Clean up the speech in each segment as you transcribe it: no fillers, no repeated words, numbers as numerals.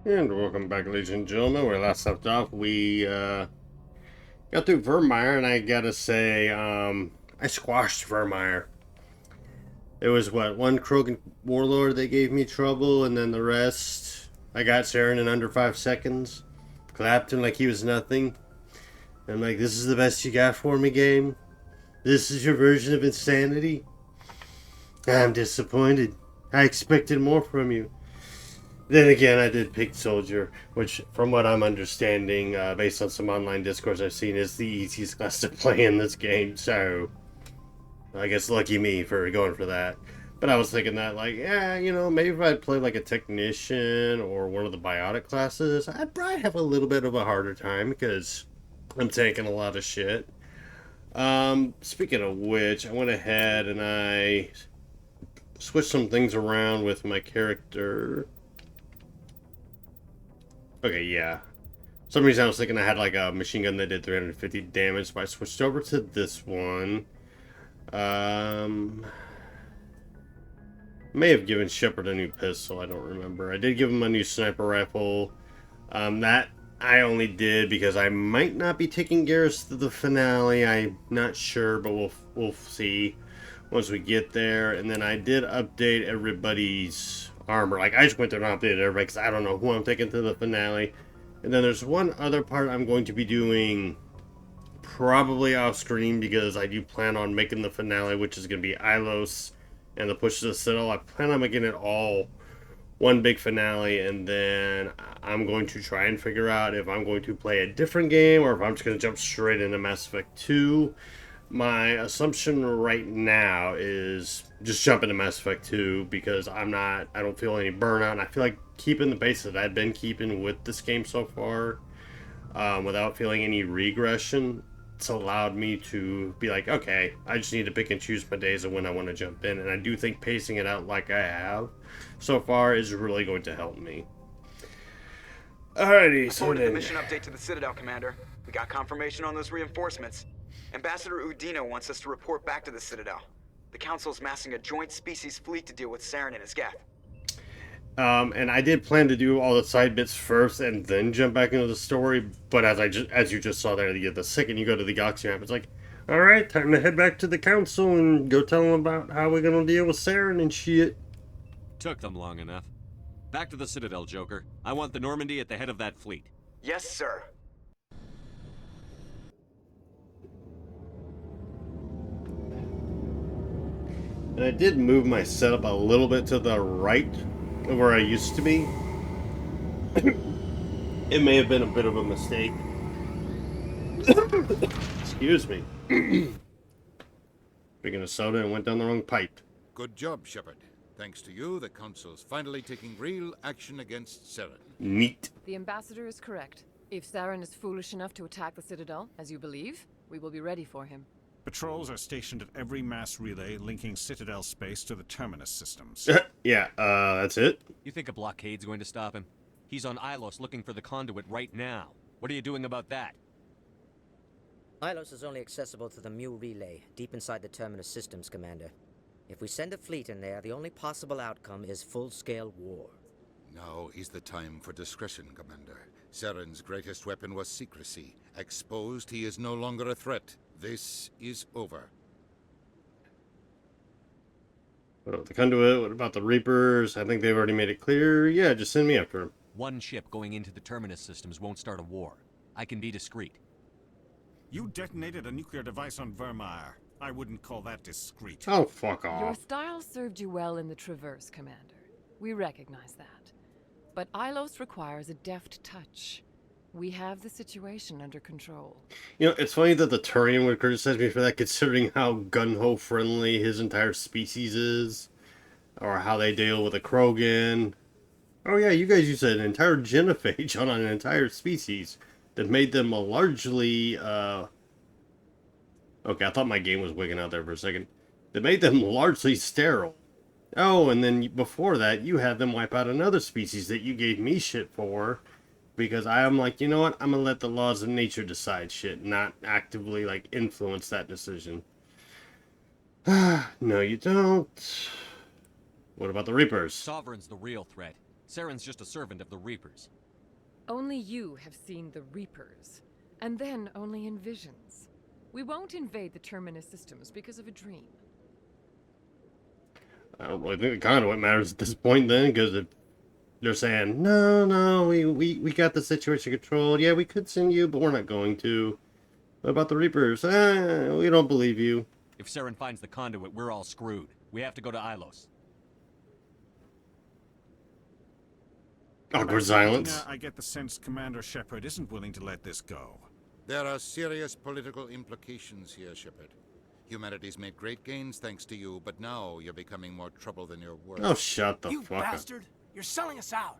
And welcome back, ladies and gentlemen. Where last left off, we got through Vermeer, and I gotta say, I squashed Vermeer. It was what, one Krogan warlord that gave me trouble, and then the rest, I got Saren in under 5 seconds. Clapped him like he was nothing. I'm like, this is the best you got for me, game? This is your version of insanity? I'm disappointed. I expected more from you. Then again, I did pick Soldier, which, from what I'm understanding, based on some online discourse I've seen, is the easiest class to play in this game. So, I guess lucky me for going for that. But I was thinking that, like, yeah, maybe if I'd play like a technician or one of the biotic classes, I'd probably have a little bit of a harder time because I'm taking a lot of shit. Speaking of which, I went ahead and I switched some things around with my character. Okay, yeah. For some reason I was thinking I had like a machine gun that did 350 damage, but I switched over to this one. Um, may have given Shepard a new pistol, I don't remember. I did give him a new sniper rifle. That I only did because I might not be taking Garrus to the finale. I'm not sure, but we'll see once we get there. And then I did update everybody's armor. Like, I just went there and updated everybody because I don't know who I'm taking to the finale. And then there's one other part I'm going to be doing probably off screen because I do plan on making the finale, which is going to be Ilos and the Push to the Citadel. I plan on making it all one big finale, and then I'm going to try and figure out if I'm going to play a different game or if I'm just going to jump straight into Mass Effect 2. My assumption right now is just jump into Mass Effect 2 because I don't feel any burnout, and I feel like keeping the pace that I've been keeping with this game so far, without feeling any regression, it's allowed me to be like, okay, I just need to pick and choose my days of when I want to jump in, and I do think pacing it out like I have so far is really going to help me. Alrighty, I so forwarded the then mission update to the Citadel, Commander. We got confirmation on those reinforcements. Ambassador Udina wants us to report back to the Citadel. The Council's massing a joint species fleet to deal with Saren and his geth. And I did plan to do all the side bits first and then jump back into the story. But as you just saw there, the second you go to the Galaxy map, it's like, all right, time to head back to the council and go tell them about how we're gonna deal with Saren and shit. Took them long enough. Back to the Citadel, Joker. I want the Normandy at the head of that fleet. Yes, sir. And I did move my setup a little bit to the right of where I used to be. It may have been a bit of a mistake. Excuse me. Drinking a soda and went down the wrong pipe. Good job, Shepard. Thanks to you, the Council's finally taking real action against Saren. Neat. The Ambassador is correct. If Saren is foolish enough to attack the Citadel, as you believe, we will be ready for him. Patrols are stationed at every mass relay linking Citadel space to the Terminus systems. Yeah, that's it. You think a blockade's going to stop him? He's on Ilos looking for the conduit right now. What are you doing about that? Ilos is only accessible to the Mu relay, deep inside the Terminus systems, Commander. If we send a fleet in there, the only possible outcome is full-scale war. Now is the time for discretion, Commander. Saren's greatest weapon was secrecy. Exposed, he is no longer a threat. This is over. What about the conduit? What about the Reapers? I think they've already made it clear. Yeah, just send me after them. One ship going into the Terminus systems won't start a war. I can be discreet. You detonated a nuclear device on Vermeer. I wouldn't call that discreet. Oh, fuck Your off. style served you well in the Traverse, Commander. We recognize that. But Ilos requires a deft touch. We have the situation under control. It's funny that the Turian would criticize me for that, considering how gun-ho friendly his entire species is. Or how they deal with a Krogan. Oh yeah, you guys used an entire genophage on an entire species that made them a largely, Okay, I thought my game was wigging out there for a second. That made them largely sterile. Oh, and then before that, you had them wipe out another species that you gave me shit for. Because I am like, you know what? I'm gonna let the laws of nature decide shit, not actively, like, influence that decision. No, you don't. What about the Reapers? Sovereign's the real threat. Saren's just a servant of the Reapers. Only you have seen the Reapers, and then only in visions. We won't invade the Terminus systems because of a dream. I don't really think the conduit matters at this point then, because if they're saying, no, we got the situation controlled. Yeah, we could send you, but we're not going to. What about the Reapers? We don't believe you. If Saren finds the conduit, we're all screwed. We have to go to Ilos. Awkward silence. I get the sense Commander Shepard isn't willing to let this go. There are serious political implications here, Shepard. Humanity's made great gains thanks to you, but now you're becoming more trouble than you're worth. Oh, shut the You fuck up. bastard! You're selling us out!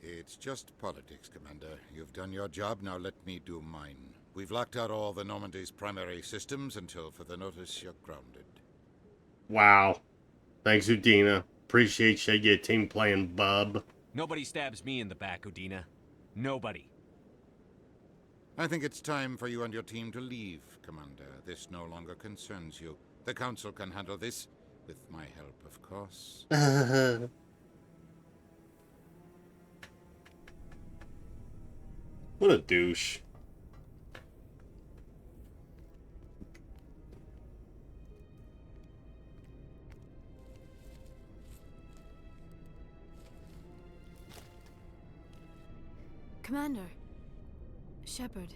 It's just politics, Commander. You've done your job, now let me do mine. We've locked out all the Normandy's primary systems until further notice you're grounded. Wow. Thanks, Udina. Appreciate you, your team playing, bub. Nobody stabs me in the back, Udina. Nobody. I think it's time for you and your team to leave, Commander. This no longer concerns you. The Council can handle this, with my help, of course. What a douche. Commander. Shepard,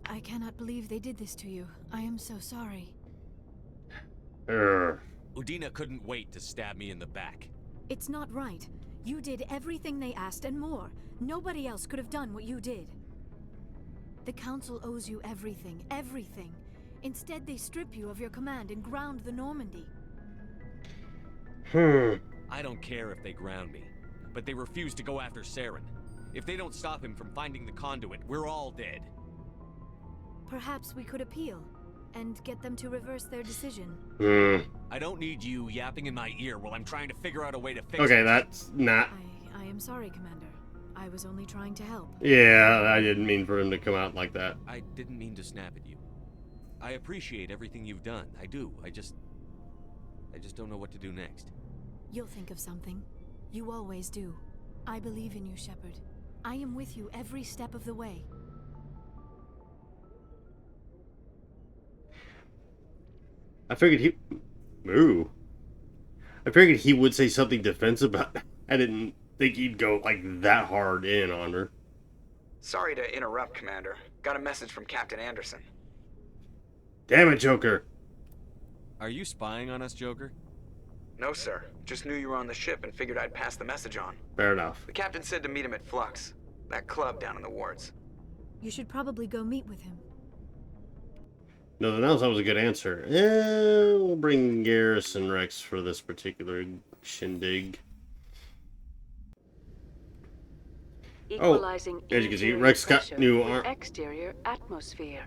I cannot believe they did this to you. I am so sorry. Udina couldn't wait to stab me in the back. It's not right. You did everything they asked and more. Nobody else could have done what you did. The Council owes you everything, everything. Instead, they strip you of your command and ground the Normandy. I don't care if they ground me, but they refuse to go after Saren. If they don't stop him from finding the conduit, we're all dead. Perhaps we could appeal and get them to reverse their decision. I don't need you yapping in my ear while I'm trying to figure out a way to fix it. Okay, that's not... I am sorry, Commander. I was only trying to help. Yeah, I didn't mean for him to come out like that. I didn't mean to snap at you. I appreciate everything you've done. I do. I just don't know what to do next. You'll think of something. You always do. I believe in you, Shepard. I am with you every step of the way. I figured he... Ooh. I figured he would say something defensive, but I didn't think he'd go, like, that hard in on her. Sorry to interrupt, Commander. Got a message from Captain Anderson. Damn it, Joker. Are you spying on us, Joker? No, sir. Just knew you were on the ship and figured I'd pass the message on. Fair enough. The captain said to meet him at Flux, that club down in the wards. You should probably go meet with him. Nothing else, that was a good answer. We'll bring Garrison Rex for this particular shindig. Equalizing as you can see, interior Rex got pressure new with arm. exterior atmosphere.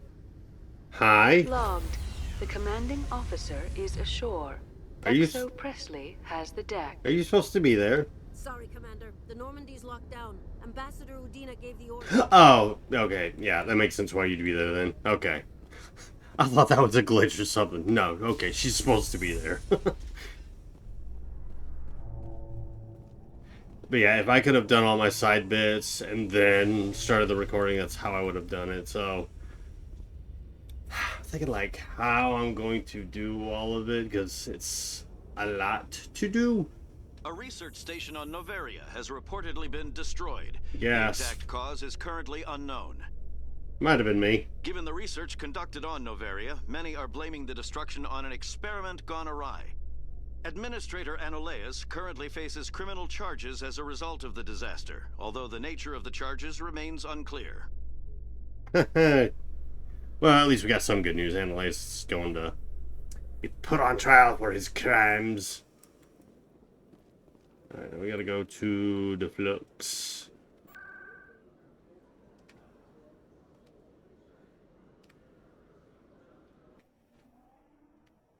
Hi. Logged. The commanding officer is ashore. Are you Exo Presley has the deck. Are you supposed to be there? Sorry, Commander. The Normandy's locked down. Ambassador Udina gave the order. Oh, okay. Yeah, that makes sense why you'd be there then. Okay. I thought that was a glitch or something. No, okay, she's supposed to be there. But yeah, if I could have done all my side bits and then started the recording, that's how I would have done it. So, I'm thinking like how I'm going to do all of it, because it's a lot to do. A research station on Noveria has reportedly been destroyed. Yes. The exact cause is currently unknown. Might have been me. Given the research conducted on Noveria, many are blaming the destruction on an experiment gone awry. Administrator Anoleus currently faces criminal charges as a result of the disaster, although the nature of the charges remains unclear. Well, at least we got some good news. Anoleus is going to be put on trial for his crimes. Alright, now we gotta go to the Flux.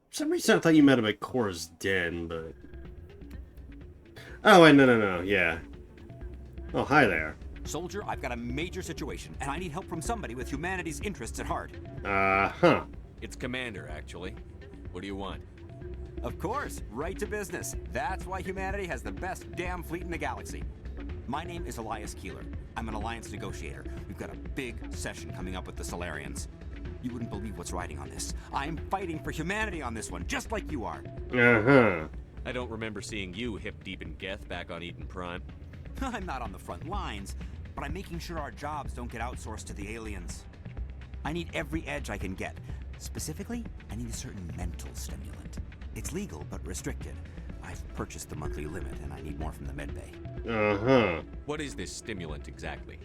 For some reason I thought you met him at Cora's Den, but... Oh, wait, no, yeah. Oh, hi there. Soldier, I've got a major situation, and I need help from somebody with humanity's interests at heart. Huh. It's Commander, actually. What do you want? Of course, right to business. That's why humanity has the best damn fleet in the galaxy. My name is Elias Keeler. I'm an alliance negotiator. We've got a big session coming up with the Solarians. You wouldn't believe what's riding on this. I'm fighting for humanity on this one, just like you are. Uh-huh. I don't remember seeing you hip deep in Geth back on Eden Prime. I'm not on the front lines, but I'm making sure our jobs don't get outsourced to the aliens. I need every edge I can get. Specifically, I need a certain mental stimulant. It's legal, but restricted. I've purchased the monthly limit, and I need more from the medbay. Uh-huh. What is this stimulant exactly?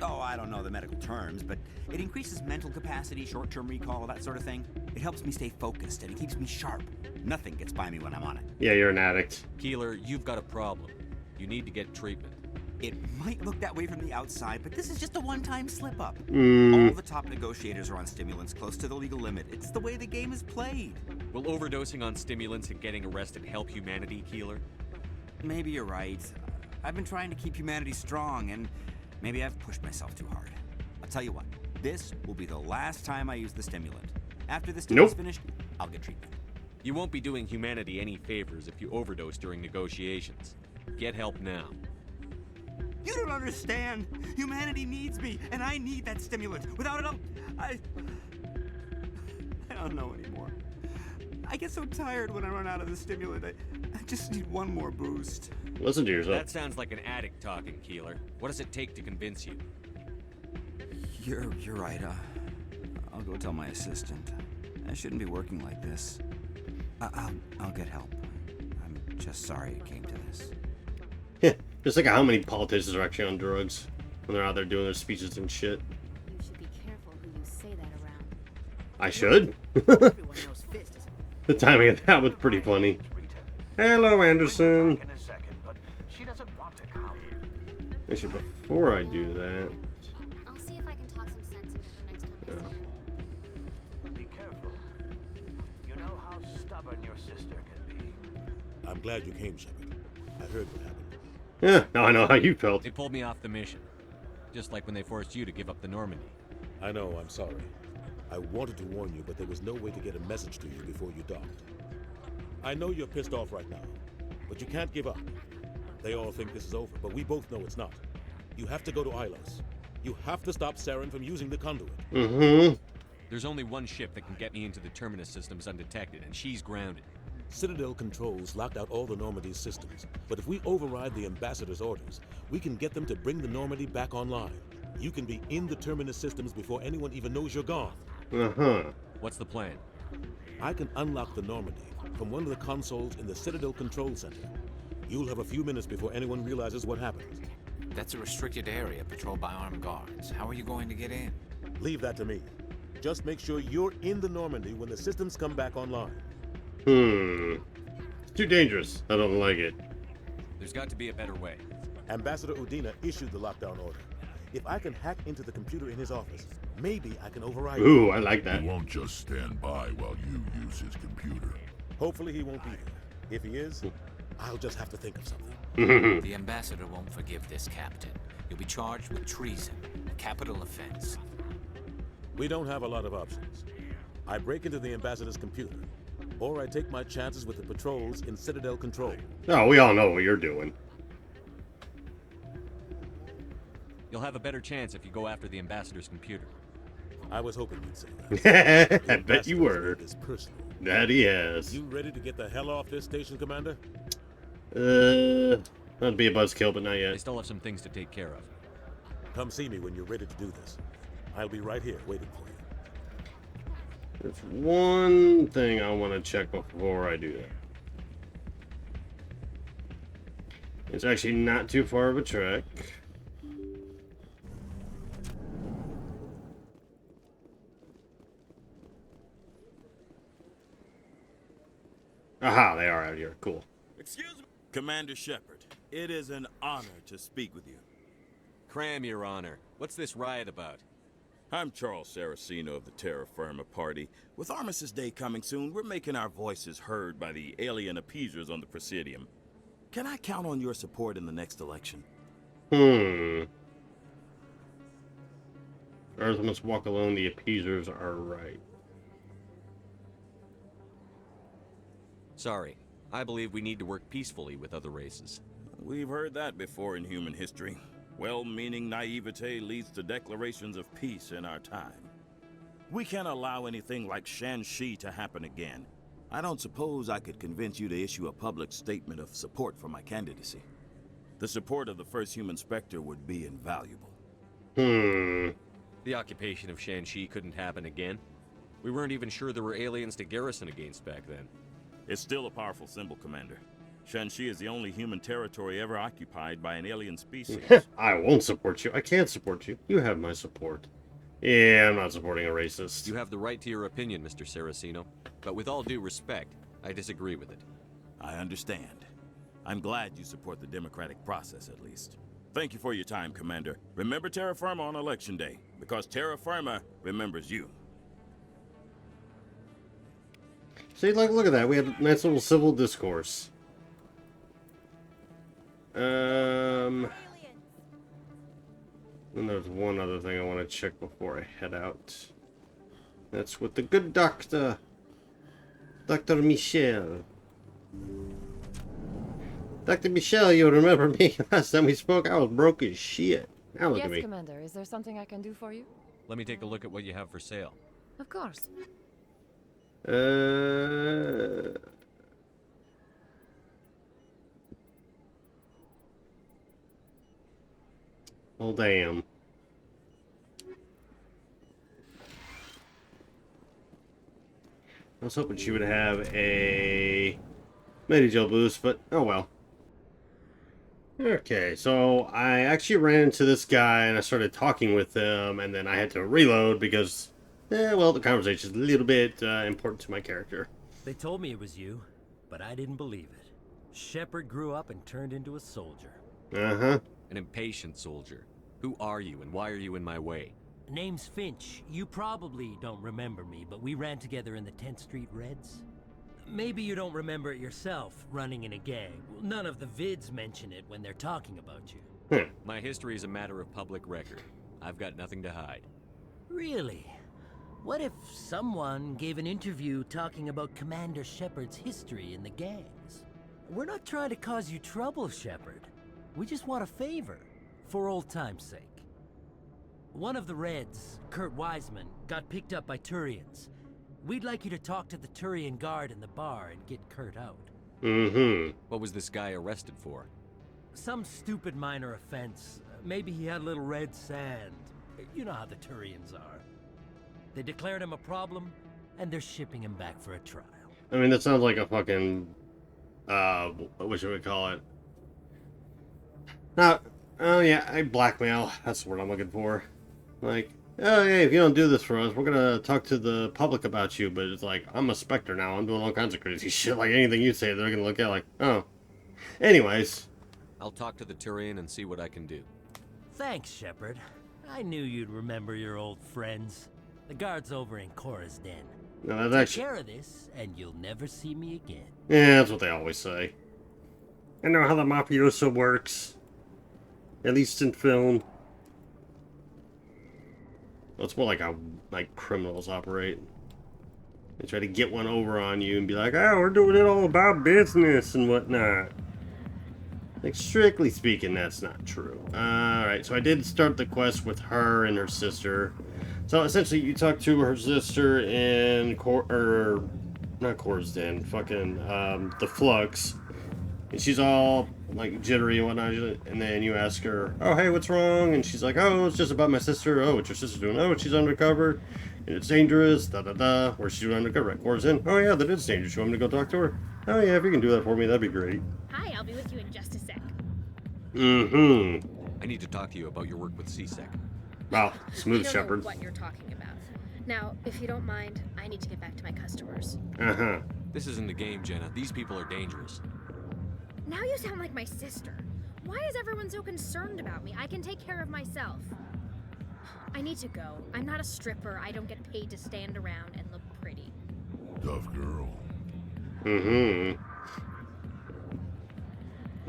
Oh, I don't know the medical terms, but it increases mental capacity, short-term recall, that sort of thing. It helps me stay focused, and it keeps me sharp. Nothing gets by me when I'm on it. Yeah, you're an addict. Keeler, you've got a problem. You need to get treatment. It might look that way from the outside, but this is just a one-time slip-up. Mm. All the top negotiators are on stimulants close to the legal limit. It's the way the game is played. Will overdosing on stimulants and getting arrested help humanity, Keeler? Maybe you're right. I've been trying to keep humanity strong, and maybe I've pushed myself too hard. I'll tell you what, this will be the last time I use the stimulant. After this deal is finished, I'll get treatment. You won't be doing humanity any favors if you overdose during negotiations. Get help now. You don't understand. Humanity needs me, and I need that stimulant. Without it, I don't know anymore. I get so tired when I run out of the stimulant. I just need one more boost. Listen to yourself. That sounds like an addict talking, Keeler. What does it take to convince you? You're right. I'll go tell my assistant. I shouldn't be working like this. I'll get help. I'm just sorry it came to this. Yeah, just like how many politicians are actually on drugs when they're out there doing their speeches and shit. You should be careful who you say that around. I should. The timing of that was pretty funny. Hello, Anderson. Actually, before I do that... I'll see if I can talk some sense into her next time. Yeah. Be careful. You know how stubborn your sister can be. I'm glad you came, Shepard. I heard what happened. Yeah, now I know how you felt. They pulled me off the mission. Just like when they forced you to give up the Normandy. I know, I'm sorry. I wanted to warn you, but there was no way to get a message to you before you docked. I know you're pissed off right now, but you can't give up. They all think this is over, but we both know it's not. You have to go to Ilos. You have to stop Saren from using the conduit. Mm-hmm. There's only one ship that can get me into the Terminus systems undetected, and she's grounded. Citadel controls locked out all the Normandy's systems, but if we override the Ambassador's orders, we can get them to bring the Normandy back online. You can be in the Terminus systems before anyone even knows you're gone. Uh-huh. What's the plan? I can unlock the Normandy from one of the consoles in the Citadel Control Center. You'll have a few minutes before anyone realizes what happened. That's a restricted area patrolled by armed guards. How are you going to get in? Leave that to me. Just make sure you're in the Normandy when the systems come back online. It's too dangerous. I don't like it. There's got to be a better way. Ambassador Udina issued the lockdown order. If I can hack into the computer in his office, maybe I can override it. Ooh, I like that. He won't just stand by while you use his computer. Hopefully he won't be there. If he is, I'll just have to think of something. The ambassador won't forgive this, Captain. You'll be charged with treason, a capital offense. We don't have a lot of options. I break into the ambassador's computer, or I take my chances with the patrols in Citadel Control. Oh, we all know what you're doing. You'll have a better chance if you go after the ambassador's computer. I was hoping you'd say that. I bet you were. That he has. You ready to get the hell off this station, Commander? That'd be a buzzkill, but not yet. They still have some things to take care of. Come see me when you're ready to do this. I'll be right here waiting for you. There's one thing I want to check before I do that. It's actually not too far of a trek. Aha, they are out here. Cool. Excuse me. Commander Shepard, it is an honor to speak with you. Cram, Your Honor. What's this riot about? I'm Charles Saraceno of the Terra Firma Party. With Armistice Day coming soon, we're making our voices heard by the alien appeasers on the Presidium. Can I count on your support in the next election? Earth must walk alone. The appeasers are right. Sorry. I believe we need to work peacefully with other races. We've heard that before in human history. Well-meaning naivete leads to declarations of peace in our time. We can't allow anything like Shan-Shi to happen again. I don't suppose I could convince you to issue a public statement of support for my candidacy. The support of the first human Spectre would be invaluable. The occupation of Shan-Shi couldn't happen again. We weren't even sure there were aliens to garrison against back then. It's still a powerful symbol, Commander. Shan-Shi is the only human territory ever occupied by an alien species. I won't support you. I can't support you. You have my support. Yeah, I'm not supporting a racist. You have the right to your opinion, Mr. Saraceno. But with all due respect, I disagree with it. I understand. I'm glad you support the democratic process, at least. Thank you for your time, Commander. Remember Terra Firma on Election Day, because Terra Firma remembers you. See, like, look at that. We had a nice little civil discourse. And there's one other thing I want to check before I head out. That's with the good doctor. Dr. Michel. Dr. Michel, you remember me? Last time we spoke, I was broke as shit. Now look at me. Yes, Commander. Is there something I can do for you? Let me take a look at what you have for sale. Of course. Well, damn. I was hoping she would have a Medigel boost, but oh well. Okay, so I actually ran into this guy and I started talking with him, and then I had to reload because, well, the conversation's a little bit important to my character. They told me it was you, but I didn't believe it. Shepard grew up and turned into a soldier. Uh-huh. An impatient soldier. Who are you and why are you in my way? Name's Finch. You probably don't remember me, but we ran together in the 10th Street Reds. Maybe you don't remember it yourself, running in a gang. None of the vids mention it when they're talking about you. My history is a matter of public record. I've got nothing to hide. Really? What if someone gave an interview talking about Commander Shepard's history in the gangs? We're not trying to cause you trouble, Shepard. We just want a favor, for old time's sake. One of the Reds, Kurt Wiseman, got picked up by Turians. We'd like you to talk to the Turian guard in the bar and get Kurt out. Mm-hmm. What was this guy arrested for? Some stupid minor offense. Maybe he had a little red sand. You know how the Turians are. They declared him a problem, and they're shipping him back for a trial. I mean, that sounds like a fucking, what should we call it? Oh yeah, blackmail. That's the word I'm looking for. Like, oh yeah, if you don't do this for us, we're gonna talk to the public about you. But it's like, I'm a Spectre now. I'm doing all kinds of crazy shit. Like, anything you say, they're gonna look at like, oh. Anyways. I'll talk to the Turian and see what I can do. Thanks, Shepard. I knew you'd remember your old friends. The guard's over in Cora's den. No, that's Take actually... care of this, and you'll never see me again. Yeah, that's what they always say. I know how the mafioso works. At least in film. Well, it's more like how criminals operate. They try to get one over on you and be like, oh, we're doing it all about business and whatnot. Like, strictly speaking, that's not true. Alright, so I did start the quest with her and her sister. So essentially, you talk to her sister in not Cora's Den, fucking the Flux, and she's all like jittery and whatnot. And then you ask her, "Oh, hey, what's wrong?" And she's like, "Oh, it's just about my sister. Oh, what's your sister doing? Oh, she's undercover, and it's dangerous. Da da da. Where's she doing undercover? At Cora's Den. Oh yeah, that is dangerous. You want me to go talk to her? Oh yeah, if you can do that for me, that'd be great." Hi, I'll be with you in just a sec. Mm-hmm. I need to talk to you about your work with C-Sec. Wow, smooth I don't Shepard. know what you're talking about. Now, if you don't mind, I need to get back to my customers. Uh-huh. This isn't a game, Jenna. These people are dangerous. Now you sound like my sister. Why is everyone so concerned about me? I can take care of myself. I need to go. I'm not a stripper. I don't get paid to stand around and look pretty. Tough girl. Mm-hmm.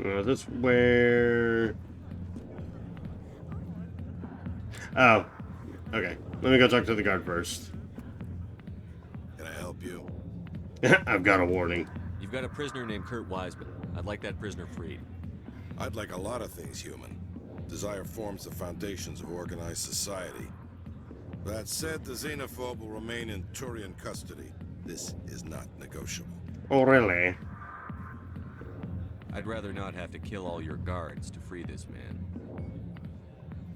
Is this where... Oh. Okay. Let me go talk to the guard first. Can I help you? I've got a warning. You've We've got a prisoner named Kurt Wiseman. I'd like that prisoner freed. I'd like a lot of things, human. Desire forms the foundations of organized society. That said, the xenophobe will remain in Turian custody. This is not negotiable. Oh, really? I'd rather not have to kill all your guards to free this man.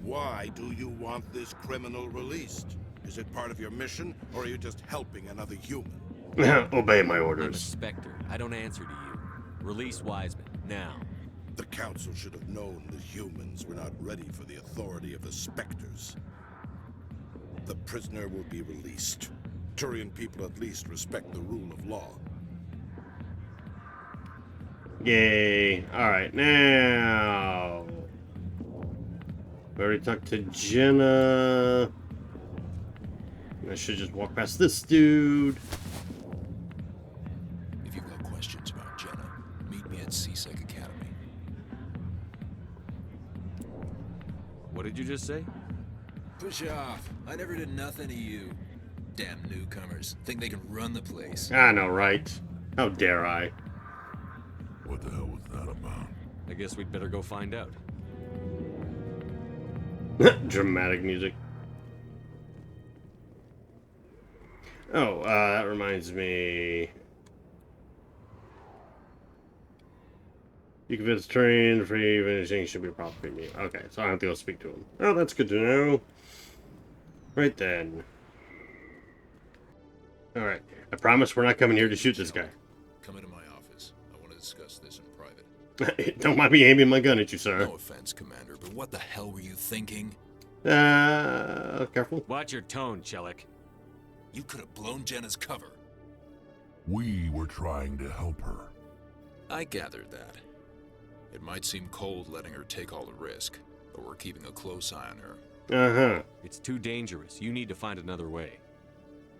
Why do you want this criminal released? Is it part of your mission, or are you just helping another human? Obey my I'm a orders. Spectre. I don't answer to you. Release Wiseman, now. The Council should have known the humans were not ready for the authority of the Spectres. The prisoner will be released. Turian people at least respect the rule of law. Yay. Alright, now... We already talked to Jenna. I should just walk past this dude. If you've got questions about Jenna, meet me at CSEC Academy. What did you just say? Push off. I never did nothing to you. Damn newcomers. Think they can run the place. I know, right? How dare I? What the hell was that about? I guess we'd better go find out. Dramatic music. Oh, that reminds me. You can visit train, free finishing should be a proper premium. Okay, so I have to go speak to him. Oh, that's good to know. Right then. Alright, I promise we're not coming here to shoot this guy. Come into my office. I want to discuss this in private. Don't mind me aiming my gun at you, sir. No offense, Commander, but what the hell were you thinking? Careful. Watch your tone, Chelik. You could have blown Jenna's cover. We were trying to help her. I gathered that. It might seem cold letting her take all the risk, but we're keeping a close eye on her. Uh-huh. It's too dangerous. You need to find another way.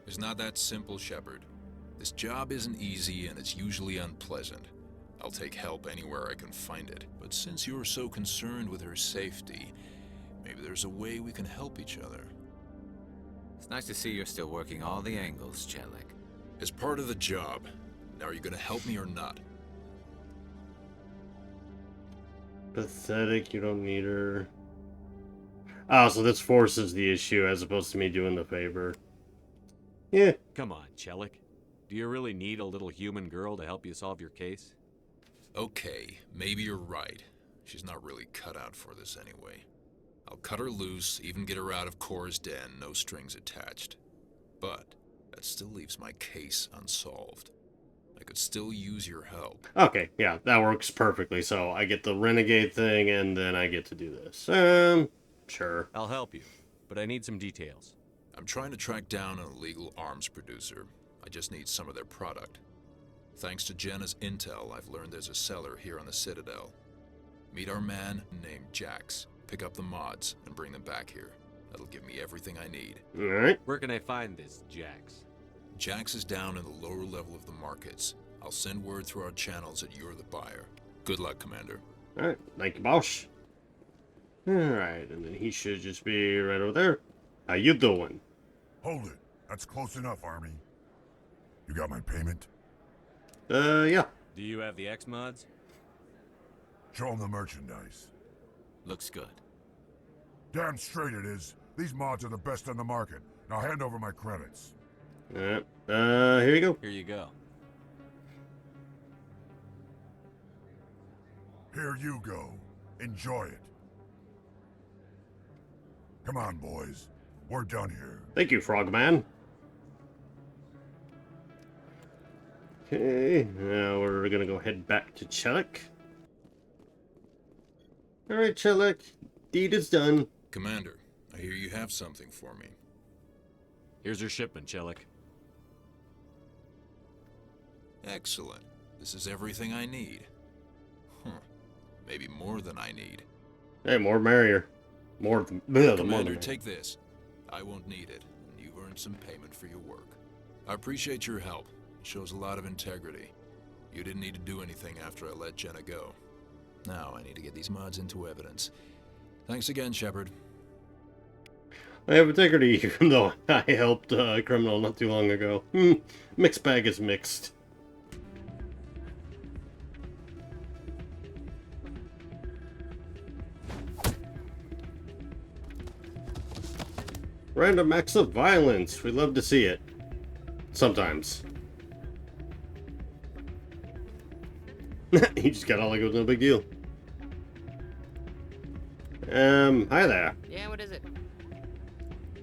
It's not that simple, Shepard. This job isn't easy and it's usually unpleasant. I'll take help anywhere I can find it. But since you're so concerned with her safety, maybe there's a way we can help each other. It's nice to see you're still working all the angles, Chelik. As part of the job. Now, are you gonna help me or not? Pathetic, you don't need her. Oh, so this forces the issue as opposed to me doing the favor. Yeah. Come on, Chelik. Do you really need a little human girl to help you solve your case? Okay, maybe you're right. She's not really cut out for this anyway. I'll cut her loose, even get her out of Core's den, no strings attached. But that still leaves my case unsolved. I could still use your help. Okay, yeah, that works perfectly. So I get the renegade thing, and then I get to do this. Sure. I'll help you, but I need some details. I'm trying to track down an illegal arms producer. I just need some of their product. Thanks to Jenna's intel, I've learned there's a seller here on the Citadel. Meet our man named Jax. Pick up the mods and bring them back here. That'll give me everything I need. Alright. Where can I find this Jax? Jax is down in the lower level of the markets. I'll send word through our channels that you're the buyer. Good luck, Commander. Alright, thank you, boss. Alright, and then he should just be right over there. How you doing? Hold it. That's close enough, Army. You got my payment? Yeah. Do you have the X mods? Show them the merchandise. Looks good. Damn straight it is. These mods are the best on the market. Now hand over my credits. Here you go. Here you go. Here you go. Enjoy it. Come on, boys. We're done here. Thank you, Frogman. Okay, now we're gonna go head back to Chelik. Alright, Chelik. Deed is done. Commander, I hear you have something for me. Here's your shipment, Chelik. Excellent. This is everything I need. Maybe more than I need. Hey, more merrier. More than the Commander, take this. I won't need it, and you've earned some payment for your work. I appreciate your help. It shows a lot of integrity. You didn't need to do anything after I let Jenna go. Now I need to get these mods into evidence. Thanks again, Shepard. I have integrity, even though I helped a criminal not too long ago. Mixed bag is mixed. Random acts of violence. We love to see it. Sometimes. He just got all like it was no big deal. Hi there. Yeah, what is it?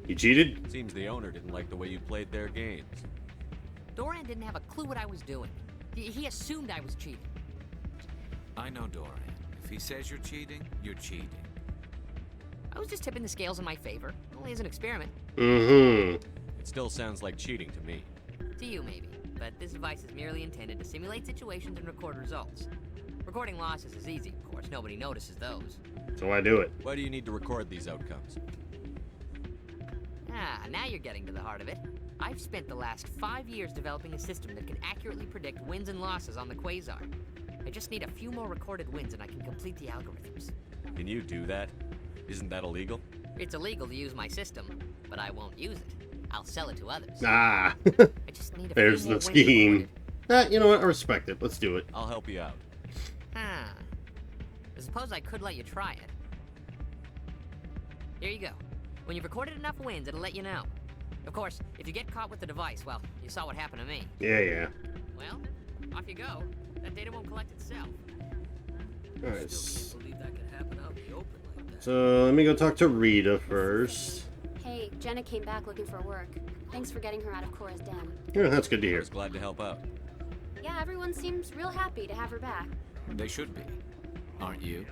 You cheated? Seems the owner didn't like the way you played their games. Doran didn't have a clue what I was doing. He assumed I was cheating. I know Doran. If he says you're cheating, you're cheating. I was just tipping the scales in my favor. Only as an experiment. Mm-hmm. It still sounds like cheating to me. To you, maybe. But this device is merely intended to simulate situations and record results. Recording losses is easy, of course. Nobody notices those. So why do it? Why do you need to record these outcomes? Ah, now you're getting to the heart of it. I've spent the last 5 years developing a system that can accurately predict wins and losses on the Quasar. I just need a few more recorded wins and I can complete the algorithms. Can you do that? Isn't that illegal? It's illegal to use my system, but I won't use it. I'll sell it to others. Ah. I just need a There's few more the wins scheme. recorded. You know what? I respect it. Let's do it. I'll help you out. Ah. I suppose I could let you try it. Here you go. When you've recorded enough wins, it'll let you know. Of course, if you get caught with the device, well, you saw what happened to me. Yeah. Well, off you go. That data won't collect itself. Alright. Still can't believe that could happen out in the open like that. So let me go talk to Rita first. Hey, Jenna came back looking for work. Thanks for getting her out of Cora's den. Yeah, that's good to I hear. was glad to help out. Yeah, everyone seems real happy to have her back. They should be. Aren't you?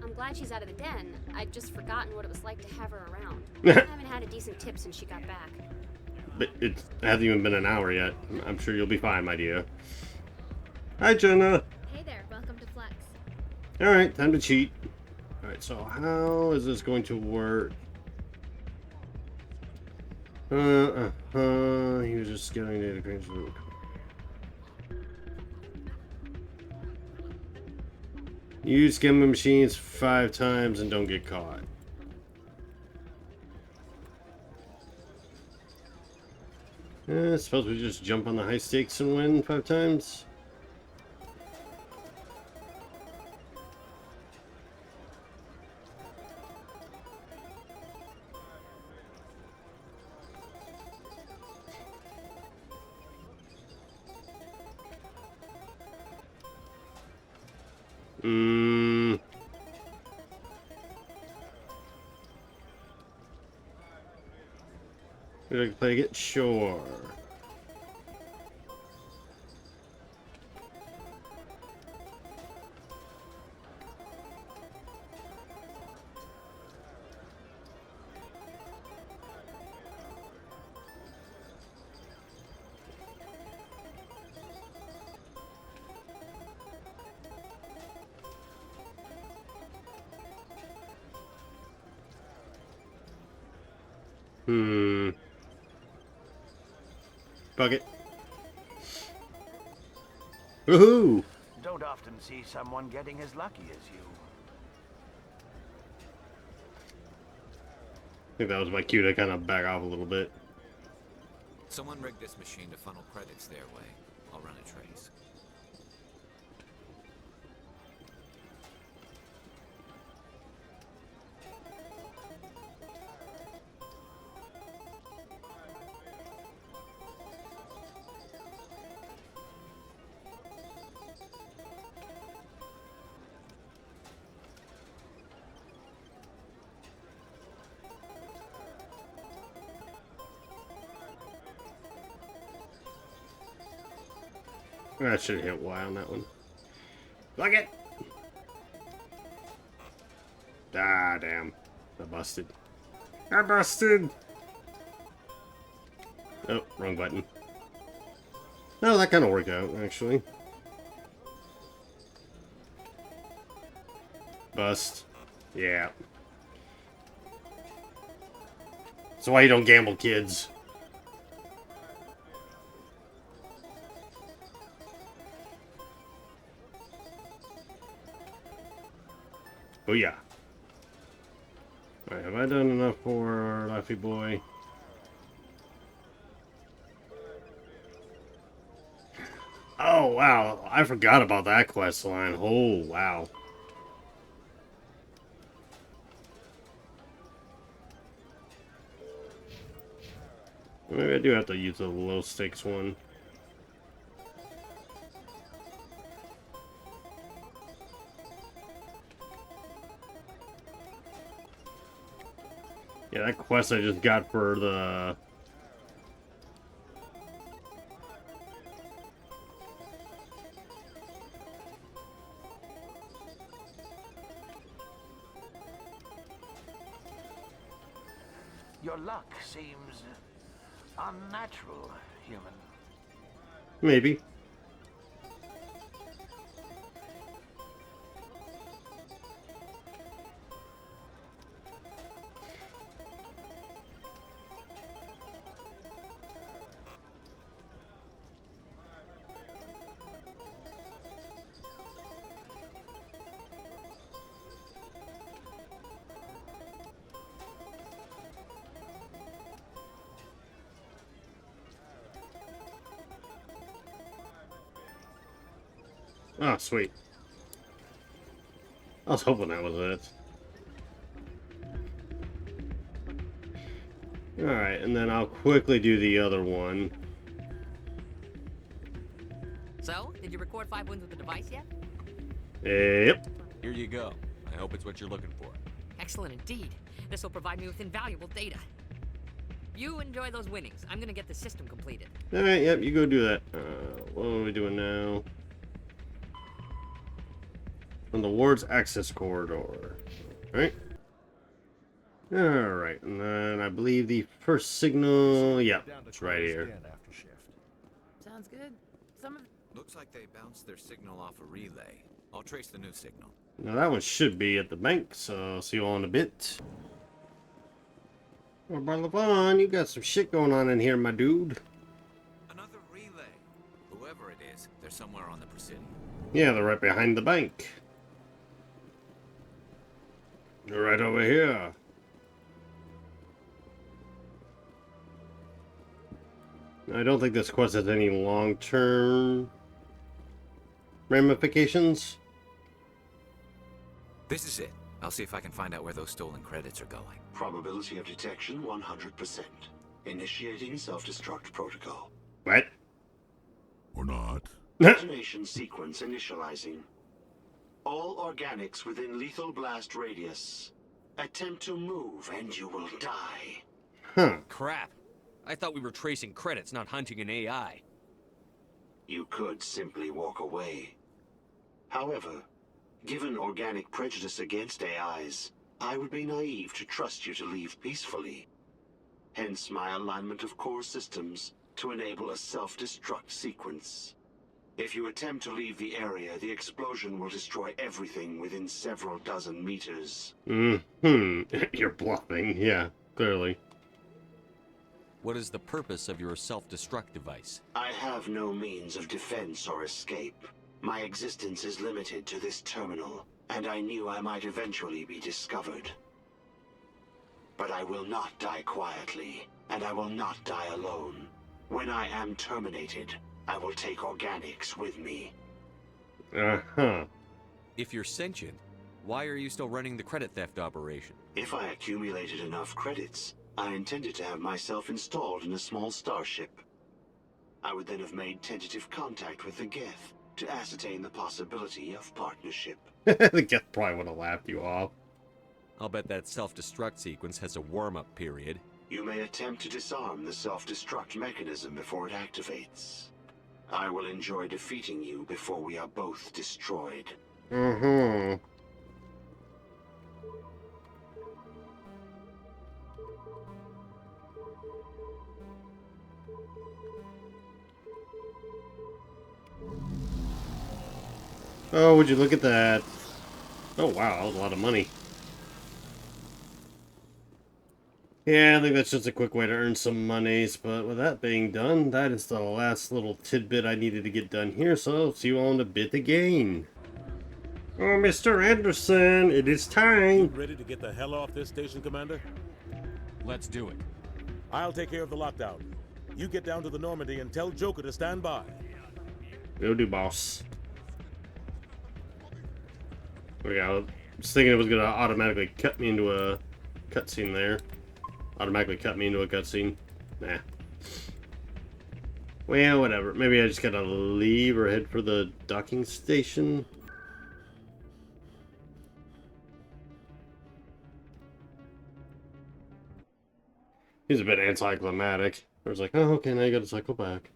I'm glad she's out of the den. I'd just forgotten what it was like to have her around. I haven't had a decent tip since she got back. But it hasn't even been an hour yet. I'm sure you'll be fine, my dear. Hi, Jenna. Hey there, welcome to Flex. Alright, time to cheat. Alright, so how is this going to work? He was just getting data cranes. Use skimming machines 5 times and don't get caught. Suppose we just jump on the high stakes and win 5 times? Would I play it? Sure. Bucket. Woohoo! Don't often see someone getting as lucky as you. I think that was my cue to kind of back off a little bit. Someone rigged this machine to funnel credits their way. I'll run a trace. I should have hit Y on that one. Bucket! Ah, damn. I busted. I busted! Oh, wrong button. No, that kind of worked out, actually. Bust. Yeah. That's why you don't gamble, kids. Oh yeah. Alright, have I done enough for Laffy Boy? Oh wow, I forgot about that quest line. Oh wow. Maybe I do have to use the low stakes one. Yeah, that quest I just got for the... Your luck seems unnatural, human. Maybe. Oh, sweet. I was hoping that was it. Alright, and then I'll quickly do the other one. So, did you record 5 wins with the device yet? Yep. Here you go. I hope it's what you're looking for. Excellent indeed. This will provide me with invaluable data. You enjoy those winnings. I'm gonna get the system completed. Alright, yep, you go do that. What are we doing now? On the ward's access corridor. Alright. Alright, and then I believe the first signal... Yeah, it's right here. Sounds good. Looks like they bounced their signal off a relay. I'll trace the new signal. Now that one should be at the bank, so I'll see you all in a bit. Oh, Barlavon, you got some shit going on in here, my dude. Another relay. Whoever it is, they're somewhere on the Presidium. Yeah, they're right behind the bank. They're right over here. I don't think this quest has any long-term ramifications. This is it. I'll see if I can find out where those stolen credits are going. Probability of detection 100%. Initiating self-destruct protocol. What? Or not. Detonation sequence initializing. All organics within lethal blast radius. Attempt to move and you will die. Huh. Crap. I thought we were tracing credits, not hunting an AI. You could simply walk away. However, given organic prejudice against AIs, I would be naive to trust you to leave peacefully. Hence my alignment of core systems to enable a self-destruct sequence. If you attempt to leave the area, the explosion will destroy everything within several dozen meters. You're bluffing, yeah, clearly. What is the purpose of your self-destruct device? I have no means of defense or escape. My existence is limited to this terminal, and I knew I might eventually be discovered. But I will not die quietly, and I will not die alone. When I am terminated, I will take organics with me. Uh-huh. If you're sentient, why are you still running the credit theft operation? If I accumulated enough credits, I intended to have myself installed in a small starship. I would then have made tentative contact with the Geth to ascertain the possibility of partnership. The Geth probably would have laughed you off. I'll bet that self-destruct sequence has a warm-up period. You may attempt to disarm the self-destruct mechanism before it activates. I will enjoy defeating you before we are both destroyed. Mm-hmm. Oh, would you look at that? Oh, wow, that was a lot of money. Yeah, I think that's just a quick way to earn some monies, but with that being done, that is the last little tidbit I needed to get done here, so see you all in a bit again. Oh, Mr. Anderson, it is time. You ready to get the hell off this station, Commander? Let's do it. I'll take care of the lockdown. You get down to the Normandy and tell Joker to stand by. Will do, boss. Yeah, I was thinking it was going to automatically cut me into a cutscene there. Automatically cut me into a cutscene. Nah. Well, whatever. Maybe I just gotta leave or head for the docking station. He's a bit anticlimactic. I was like, oh, okay, now you gotta cycle back.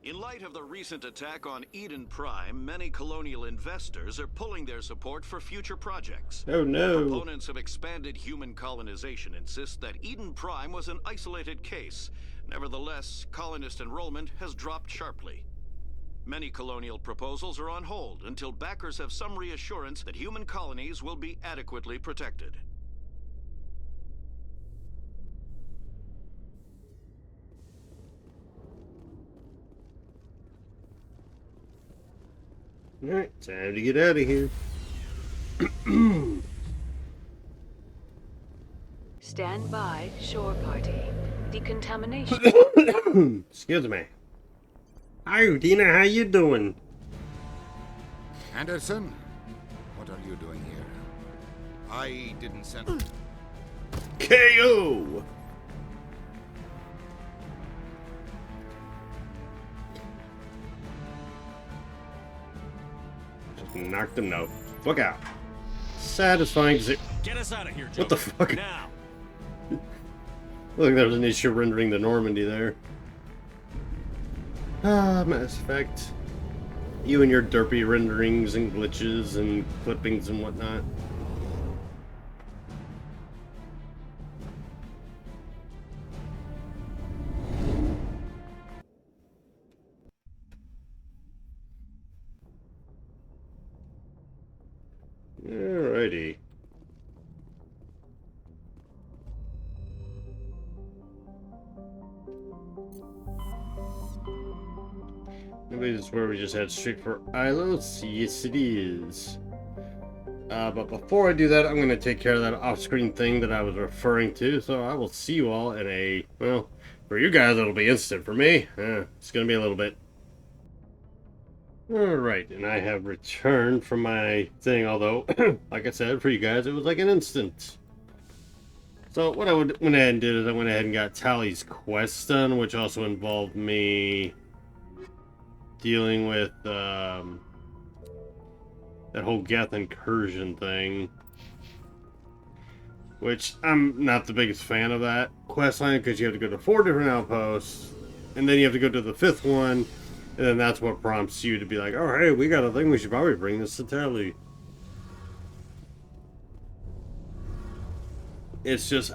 In light of the recent attack on Eden Prime, many colonial investors are pulling their support for future projects. Oh no. Proponents of expanded human colonization insist that Eden Prime was an isolated case. Nevertheless, colonist enrollment has dropped sharply. Many colonial proposals are on hold until backers have some reassurance that human colonies will be adequately protected. Alright, time to get out of here. Stand by, shore party. Decontamination. Excuse me. Hi, Udina, how you doing? Anderson, what are you doing here? I didn't send... KO! Just knocked him out. Fuck out. Satisfying to see. Get us out of here, Joker. What the fuck? Now. Look, there was an issue rendering the Normandy there. Ah, Mass Effect. You and your derpy renderings and glitches and clippings and whatnot. Alrighty. Maybe this is where we just head straight for Ilos? Yes, it is. But before I do that, I'm going to take care of that off-screen thing that I was referring to. So I will see you all in a, well, for you guys it'll be instant. For me, it's going to be a little bit. Alright, and I have returned from my thing, although, like I said, for you guys, it was like an instant. So what I went ahead and did is I went ahead and got Tally's quest done, which also involved me dealing with that whole Geth incursion thing. Which, I'm not the biggest fan of that quest line, because you have to go to 4 different outposts, and then you have to go to the 5th one, and then that's what prompts you to be like, oh hey, we got a thing, we should probably bring this to Tally. It's just,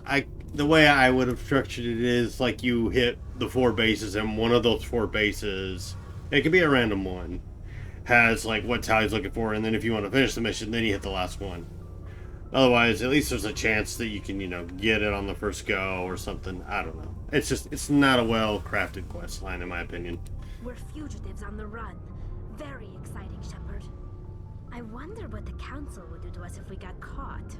the way I would have structured it is, like, you hit the 4 bases, and one of those 4 bases, it could be a random one, has, like, what Tally's looking for, and then if you want to finish the mission, then you hit the last one. Otherwise, at least there's a chance that you can, you know, get it on the first go or something. I don't know. It's just, it's not a well-crafted quest line, in my opinion. We're fugitives on the run. Very exciting, Shepard. I wonder what the Council would do to us if we got caught.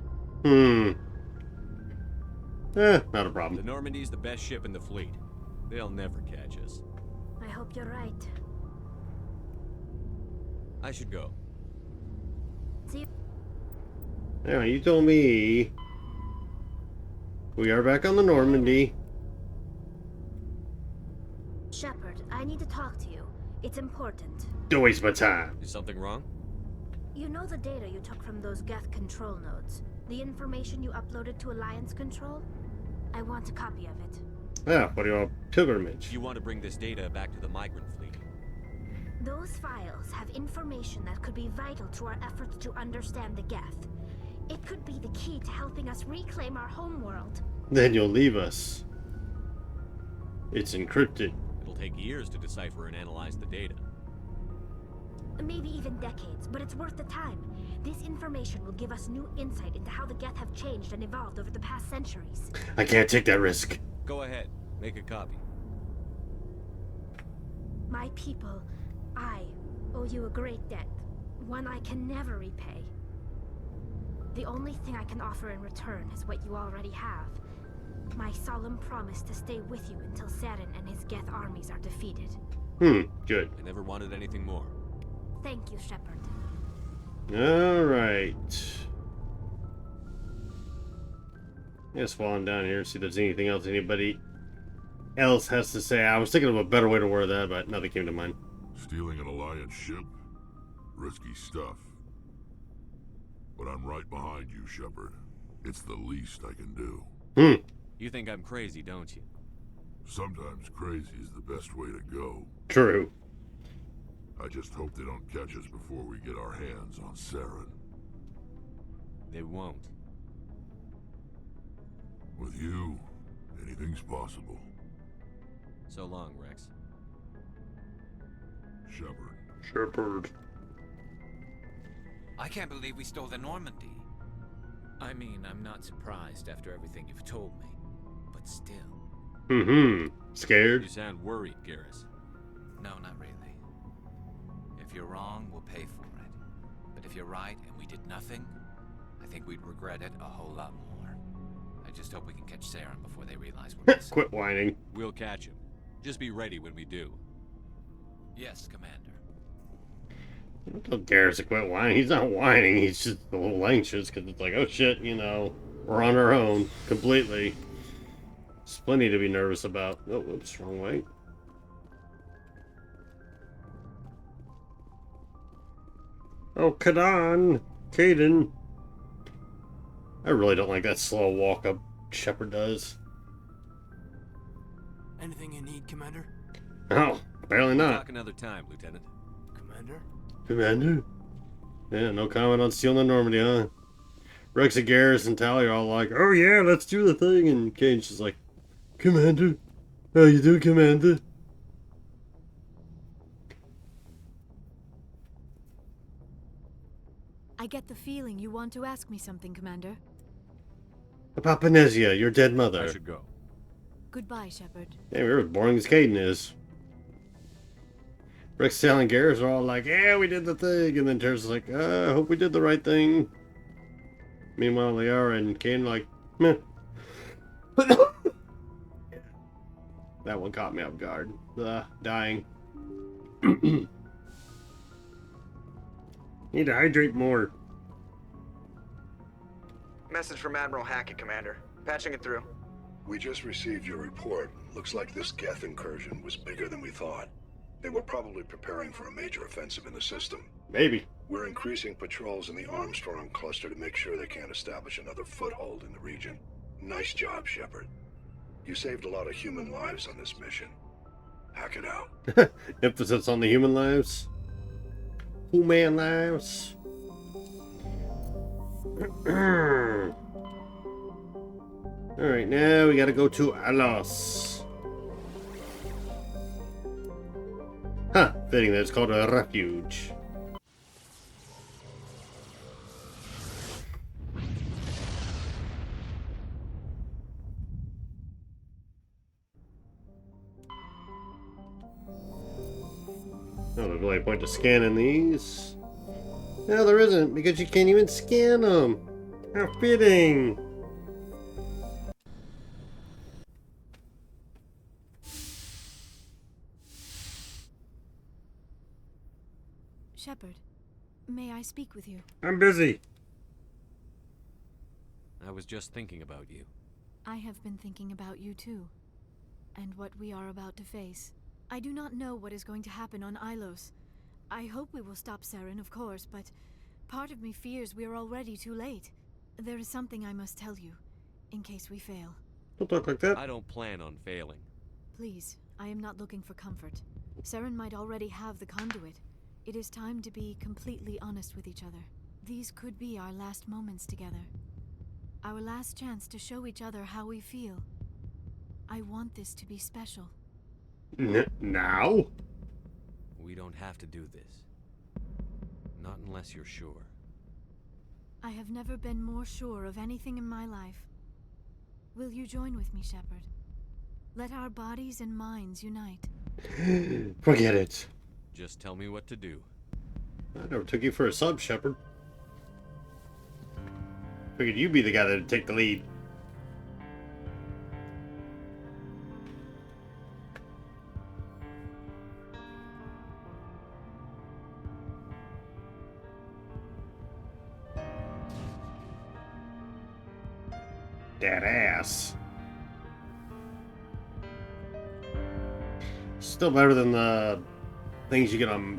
Not a problem. The Normandy's the best ship in the fleet. They'll never catch us. I hope you're right. I should go. See you. Yeah, you told me. We are back on the Normandy. Shepard, I need to talk to you. It's important. Don't waste my time. Is something wrong? You know the data you took from those Geth control nodes? The information you uploaded to Alliance Control? I want a copy of it. Yeah, what do you want? Pilgrimage. You want to bring this data back to the migrant fleet? Those files have information that could be vital to our efforts to understand the Geth. It could be the key to helping us reclaim our homeworld. Then you'll leave us. It's encrypted. It'll take years to decipher and analyze the data. Maybe even decades, but it's worth the time. This information will give us new insight into how the Geth have changed and evolved over the past centuries. I can't take that risk. Go ahead. Make a copy. My people, I owe you a great debt. One I can never repay. The only thing I can offer in return is what you already have. My solemn promise to stay with you until Saren and his Geth armies are defeated. Good. I never wanted anything more. Thank you, Shepard. Just falling down here, see if there's anything else anybody else has to say. I was thinking of a better way to word that, but nothing came to mind. Stealing an Alliance ship? Risky stuff. But I'm right behind you, Shepard. It's the least I can do. You think I'm crazy, don't you? Sometimes crazy is the best way to go. True. I just hope they don't catch us before we get our hands on Saren. They won't. With you, anything's possible. So long, Rex. Shepard. I can't believe we stole the Normandy. I mean, I'm not surprised after everything you've told me, but still. Scared? You sound worried, Garrus. No, not really. If you're wrong, we'll pay for it. But if you're right and we did nothing, I think we'd regret it a whole lot more. I just hope we can catch Saren before they realize we're missing. Quit whining. We'll catch him. Just be ready when we do. Yes, Commander. Don't tell Garrus to quit whining. He's not whining. He's just a little anxious because it's like, oh shit, you know, we're on our own completely. There's plenty to be nervous about. Oh, whoops, wrong way. Oh, Kadan! Caden! I really don't like that slow walk up Shepard does. Anything you need, Commander? Oh, apparently We'll not. talk another time, Lieutenant. Commander? Commander? Yeah, no comment on stealing the Normandy, huh? Rex and Garrus and Tally are all like, oh yeah, let's do the thing, and Caden's just like, Commander? How you doing, Commander? I get the feeling you want to ask me something, Commander. About Benezia, your dead mother. I should go. Goodbye, Shepard. Damn, you're as boring as Caden is. Rex, Tally, and Garrus are all like, yeah, we did the thing, and then Terrace is like, I hope we did the right thing. Meanwhile, Liara and Caden are like, meh. That one caught me off guard. Dying. Need to hydrate more. Message from Admiral Hackett, Commander. Patching it through. We just received your report. Looks like this Geth incursion was bigger than we thought. They were probably preparing for a major offensive in the system. Maybe. We're increasing patrols in the Armstrong cluster to make sure they can't establish another foothold in the region. Nice job, Shepard. You saved a lot of human lives on this mission. Hack it out. Emphasis on the human lives. Human lives. Alright, now we gotta go to Alos. Huh, fitting that it's called a refuge. Oh, there's really a point to scanning these. No, there isn't, because you can't even scan them. How fitting. Shepard, may I speak with you? I'm busy. I was just thinking about you. I have been thinking about you too, and what we are about to face. I do not know what is going to happen on Ilos. I hope we will stop Saren, of course, but part of me fears we are already too late. There is something I must tell you, in case we fail. Don't talk like that. I don't plan on failing. Please, I am not looking for comfort. Saren might already have the conduit. It is time to be completely honest with each other. These could be our last moments together. Our last chance to show each other how we feel. I want this to be special. Now? We don't have to do this. Not unless you're sure. I have never been more sure of anything in my life. Will you join with me, Shepard? Let our bodies and minds unite. Forget it. Just tell me what to do. I never took you for a sub, Shepard. Figured you'd be the guy that'd take the lead. That ass. Still better than the things you get on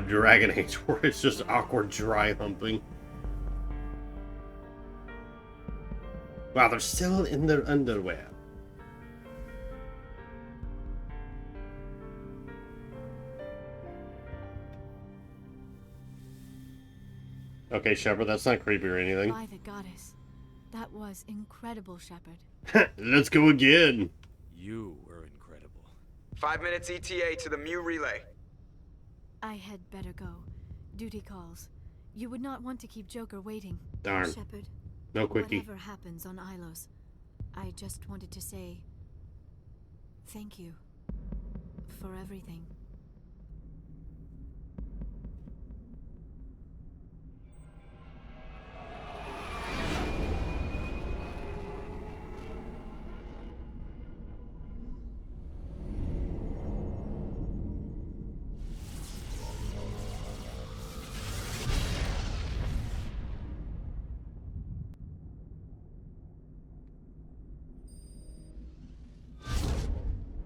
Dragon Age, where it's just awkward dry humping. Wow, they're still in their underwear. Okay, Shepard, that's not creepy or anything. By the goddess. That was incredible, Shepard. Let's go again. You were incredible. 5 minutes ETA to the Mu relay. I had better go. Duty calls. You would not want to keep Joker waiting. Darn. Shepard. No quickie. Whatever happens on Ilos, I just wanted to say thank you for everything.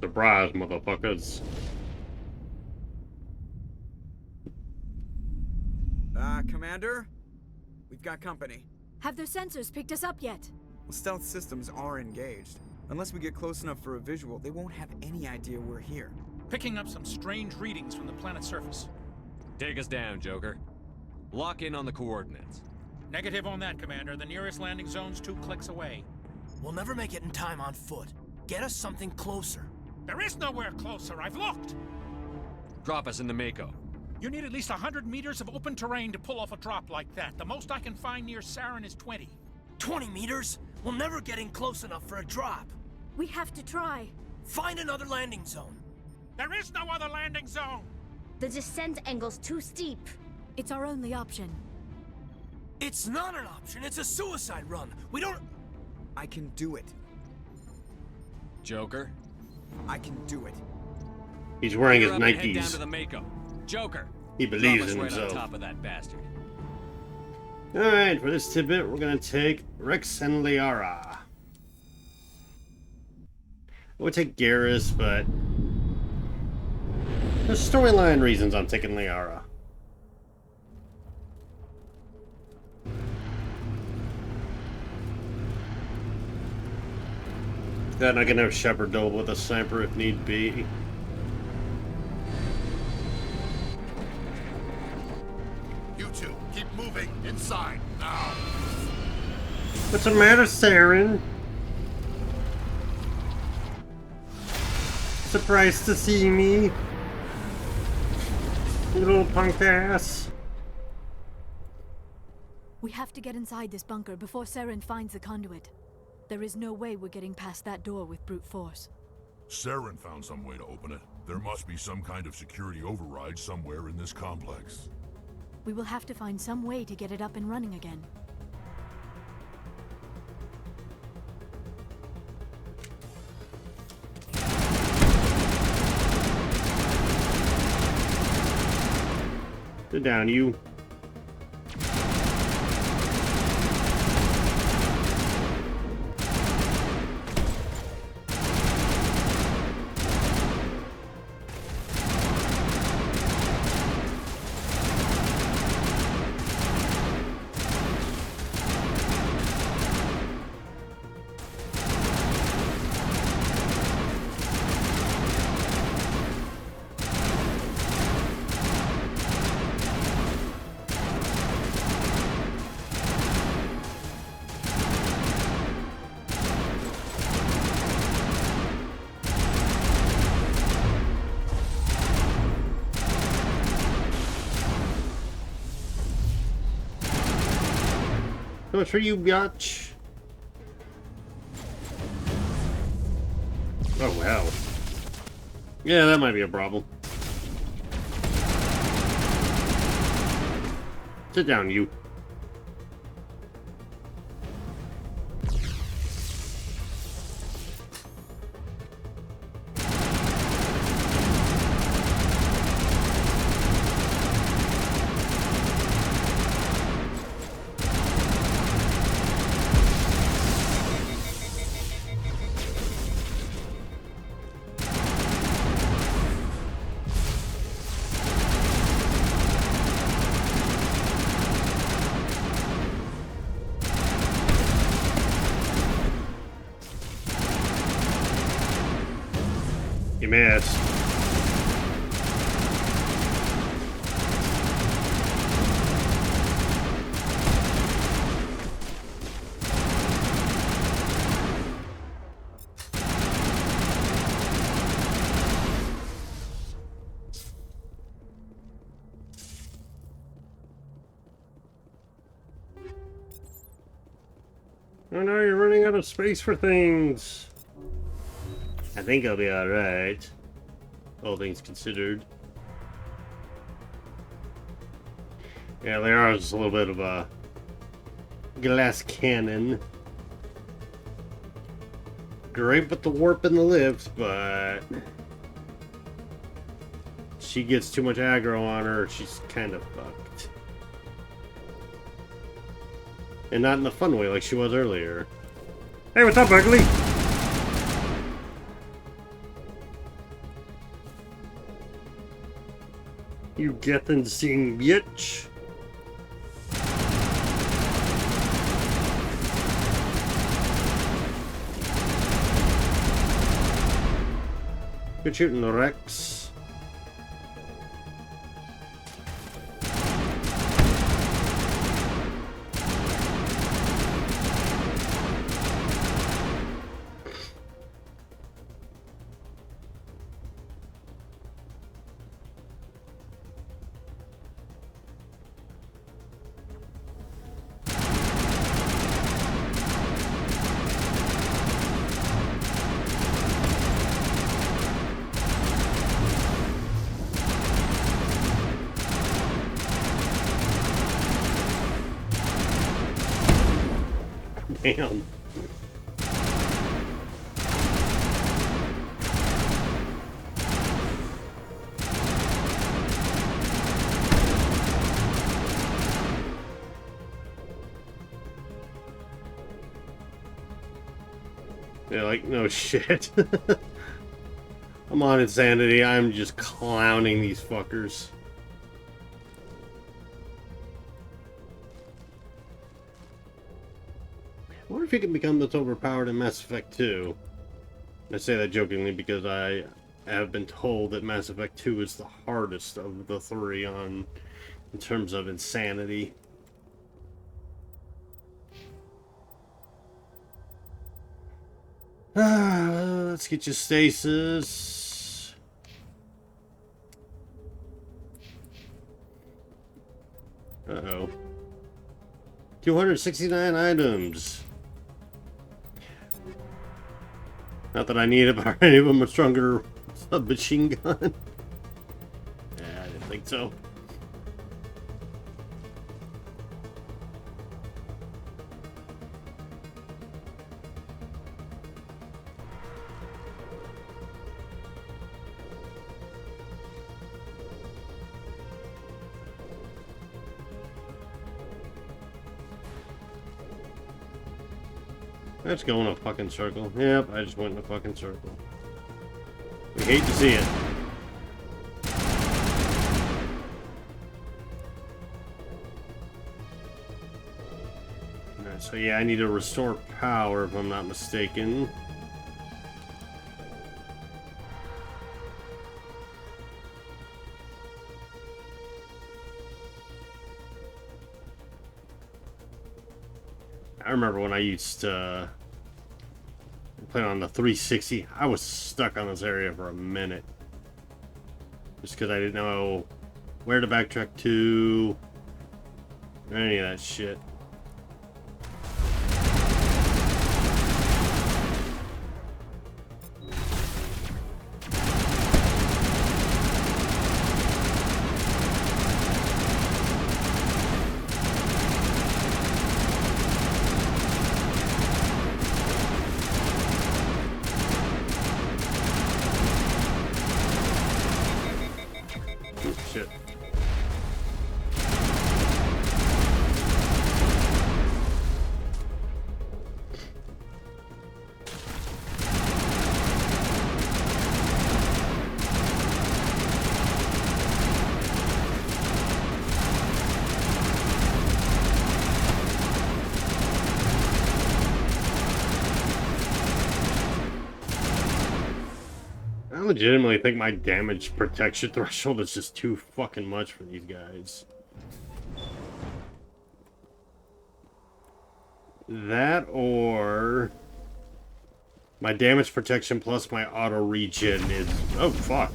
Surprise, motherfuckers. Commander? We've got company. Have their sensors picked us up yet? Well, stealth systems are engaged. Unless we get close enough for a visual, they won't have any idea we're here. Picking up some strange readings from the planet's surface. Take us down, Joker. Lock in on the coordinates. Negative on that, Commander. The nearest landing zone's 2 clicks away. We'll never make it in time on foot. Get us something closer. There is nowhere closer. I've looked. Drop us in the Mako. You need at least 100 meters of open terrain to pull off a drop like that. The most I can find near Saren is 20. 20 meters? We'll never get in close enough for a drop. We have to try. Find another landing zone. There is no other landing zone. The descent angle's too steep. It's our only option. It's not an option. It's a suicide run. We don't... I can do it. Joker? I can do it. He's wearing his Head down to Nikes. the Mako. Joker. He believes Drop us in right himself. on top of that bastard. Alright, for this tidbit, we're gonna take Rex and Liara. I would take Garrus, but for storyline reasons, I'm taking Liara. Then I can have Shepard double with a sniper if need be. You two, keep moving inside now. What's the matter, Saren? Surprised to see me? You little punk ass. We have to get inside this bunker before Saren finds the conduit. There is no way we're getting past that door with brute force. Saren found some way to open it. There must be some kind of security override somewhere in this complex. We will have to find some way to get it up and running again. Sit down, you. Good for you, biatch. Oh, wow. Yeah, that might be a problem. Sit down, you. missed. Oh no, you're running out of space for things. I think I'll be alright. All things considered. Yeah, there is a little bit of a glass cannon. Great with the warp and the lift, but she gets too much aggro on her, she's kind of fucked. And not in the fun way like she was earlier. Hey, what's up, ugly? You getting sing, bitch? Good shooting, the Rex. Damn. Yeah, like, no shit. I'm on insanity. I'm just clowning these fuckers. I wonder if he can become this overpowered in Mass Effect 2. I say that jokingly because I have been told that Mass Effect 2 is the hardest of the three in terms of insanity. Let's get you stasis. Uh-oh. 269 items. Not that I need it, but any of them a stronger submachine gun. Yeah, I didn't think so. Let's go in a fucking circle. Yep, I just went in a fucking circle. We hate to see it. Alright, so yeah, I need to restore power if I'm not mistaken. I remember when I used to play on the 360, I was stuck on this area for a minute. Just because I didn't know where to backtrack to, or any of that shit. legitimately think my damage protection threshold is just too fucking much for these guys. That or my damage protection plus my auto regen is... Oh, fuck.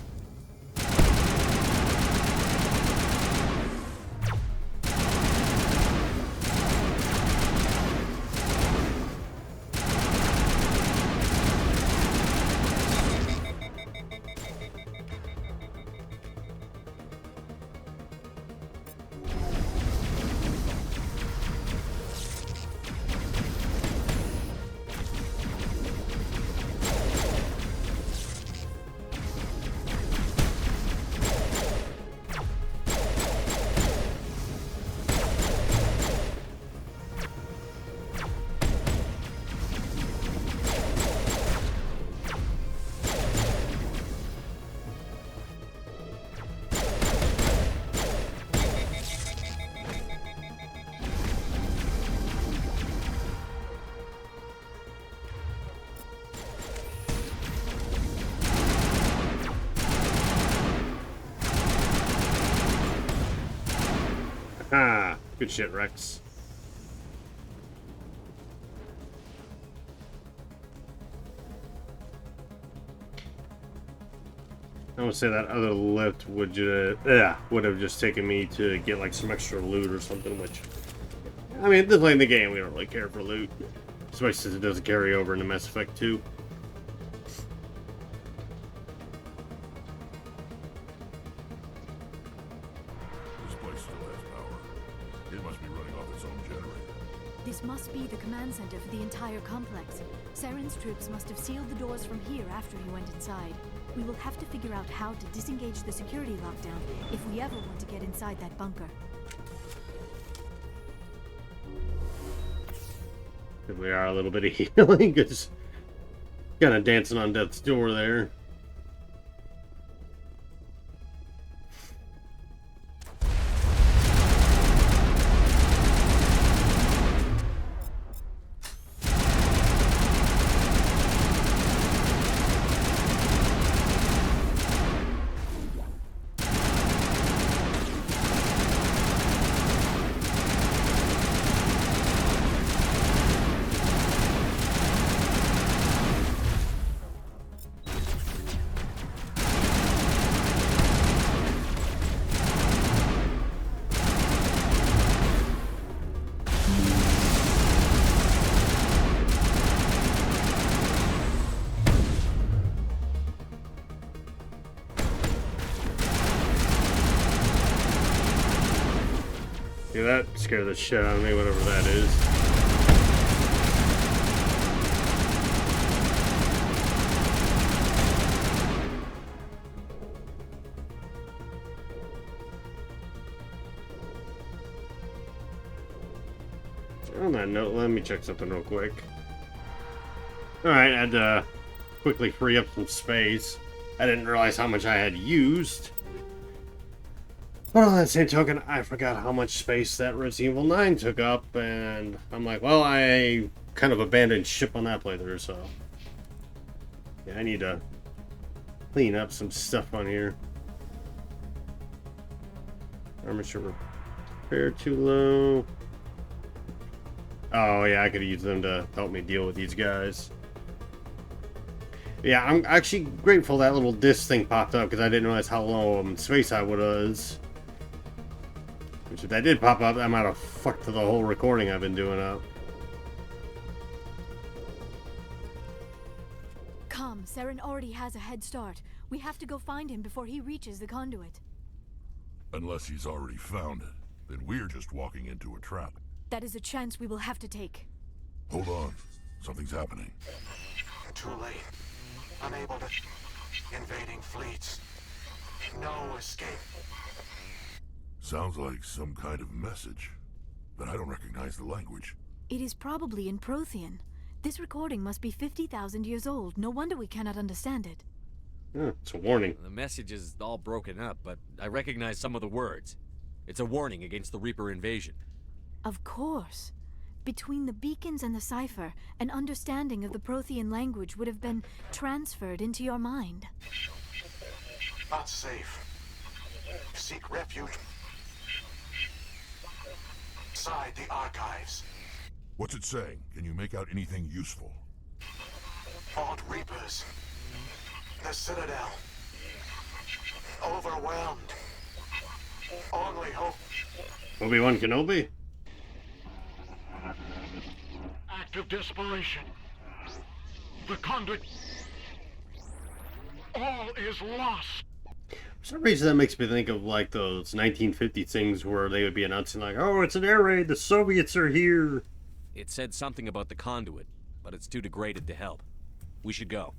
Ah, good shit, Rex. I would say that other lift would have just taken me to get like some extra loot or something, which, I mean, this playing the game, we don't really care for loot. Especially since it doesn't carry over into Mass Effect 2. This must be the command center for the entire complex. Saren's troops must have sealed the doors from here after he went inside. We will have to figure out how to disengage the security lockdown if we ever want to get inside that bunker. Here we are, a little bit of healing, because kind of dancing on death's door there. Yeah, that scared the shit out of me, whatever that is. On that note, let me check something real quick. Alright, I had to quickly free up some space. I didn't realize how much I had used. But on that same token, I forgot how much space that Resident Evil 9 took up, and I'm like, well, I kind of abandoned ship on that playthrough, so... Yeah, I need to clean up some stuff on here. Armature repair too low. Oh, yeah, I could use them to help me deal with these guys. Yeah, I'm actually grateful that little disc thing popped up, because I didn't realize how low space I was. Which, if that did pop up, that might have fucked the whole recording I've been doing up. Come, Saren already has a head start. We have to go find him before he reaches the conduit. Unless he's already found it, then we're just walking into a trap. That is a chance we will have to take. Hold on. Something's happening. Too late. Unable to... Invading fleets. No escape. Sounds like some kind of message, but I don't recognize the language. It is probably in Prothean. This recording must be 50,000 years old. No wonder we cannot understand it. Yeah, it's a warning. The message is all broken up, but I recognize some of the words. It's a warning against the Reaper invasion. Of course. Between the beacons and the cipher, an understanding of the Prothean language would have been transferred into your mind. Unsafe. Seek refuge inside the archives. What's it saying? Can you make out anything useful? Fought Reapers. The Citadel. Overwhelmed. Only hope. Obi-Wan Kenobi? Act of desperation. The conduit. All is lost. For some reason that makes me think of like those 1950 things where they would be announcing like, oh, it's an air raid, the Soviets are here. It said something about the conduit, but it's too degraded to help. We should go.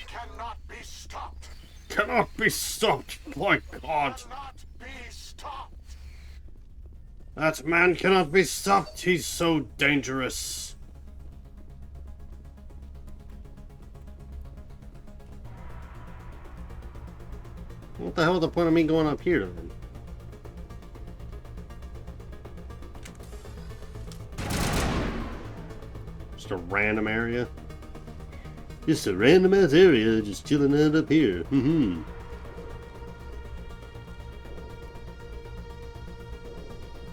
Cannot be stopped. Cannot be stopped, my God. Cannot be stopped. That man cannot be stopped, he's so dangerous. What the hell is the point of me going up here then? Just a random area? Just a random ass area, just chilling out up here.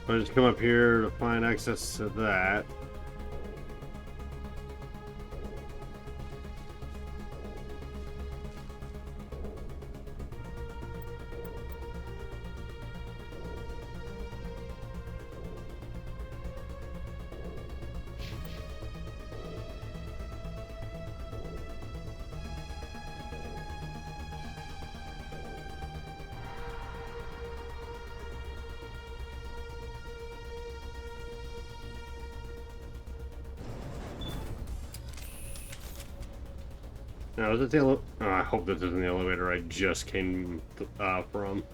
I just come up here to find access to that. Now, is it the oh, I hope this isn't the elevator I just came from.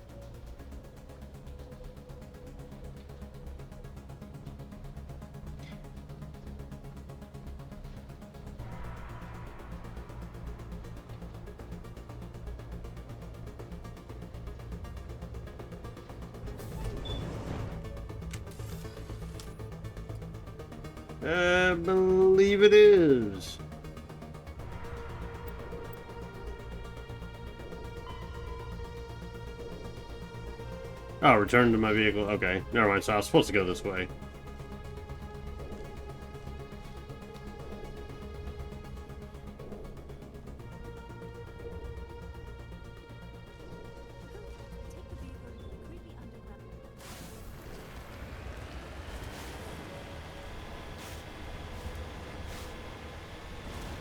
I believe it is. Oh, return to my vehicle. Okay, never mind. So I was supposed to go this way.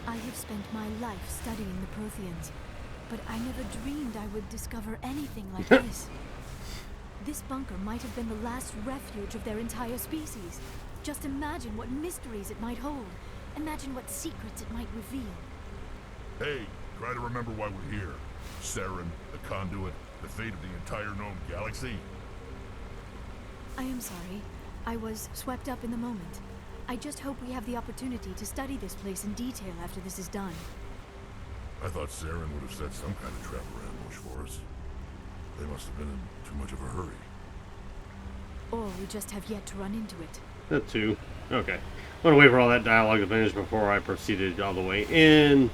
I have spent my life studying the Protheans, but I never dreamed I would discover anything like this. This bunker might have been the last refuge of their entire species. Just imagine what mysteries it might hold. Imagine what secrets it might reveal. Hey, try to remember why we're here. Saren, the conduit, the fate of the entire known galaxy. I am sorry. I was swept up in the moment. I just hope we have the opportunity to study this place in detail after this is done. I thought Saren would have set some kind of trap or ambush for us. They must have been in too much of a hurry. Or we just have yet to run into it. That too. Okay. I'm gonna wait for all that dialogue to finish before I proceeded all the way in,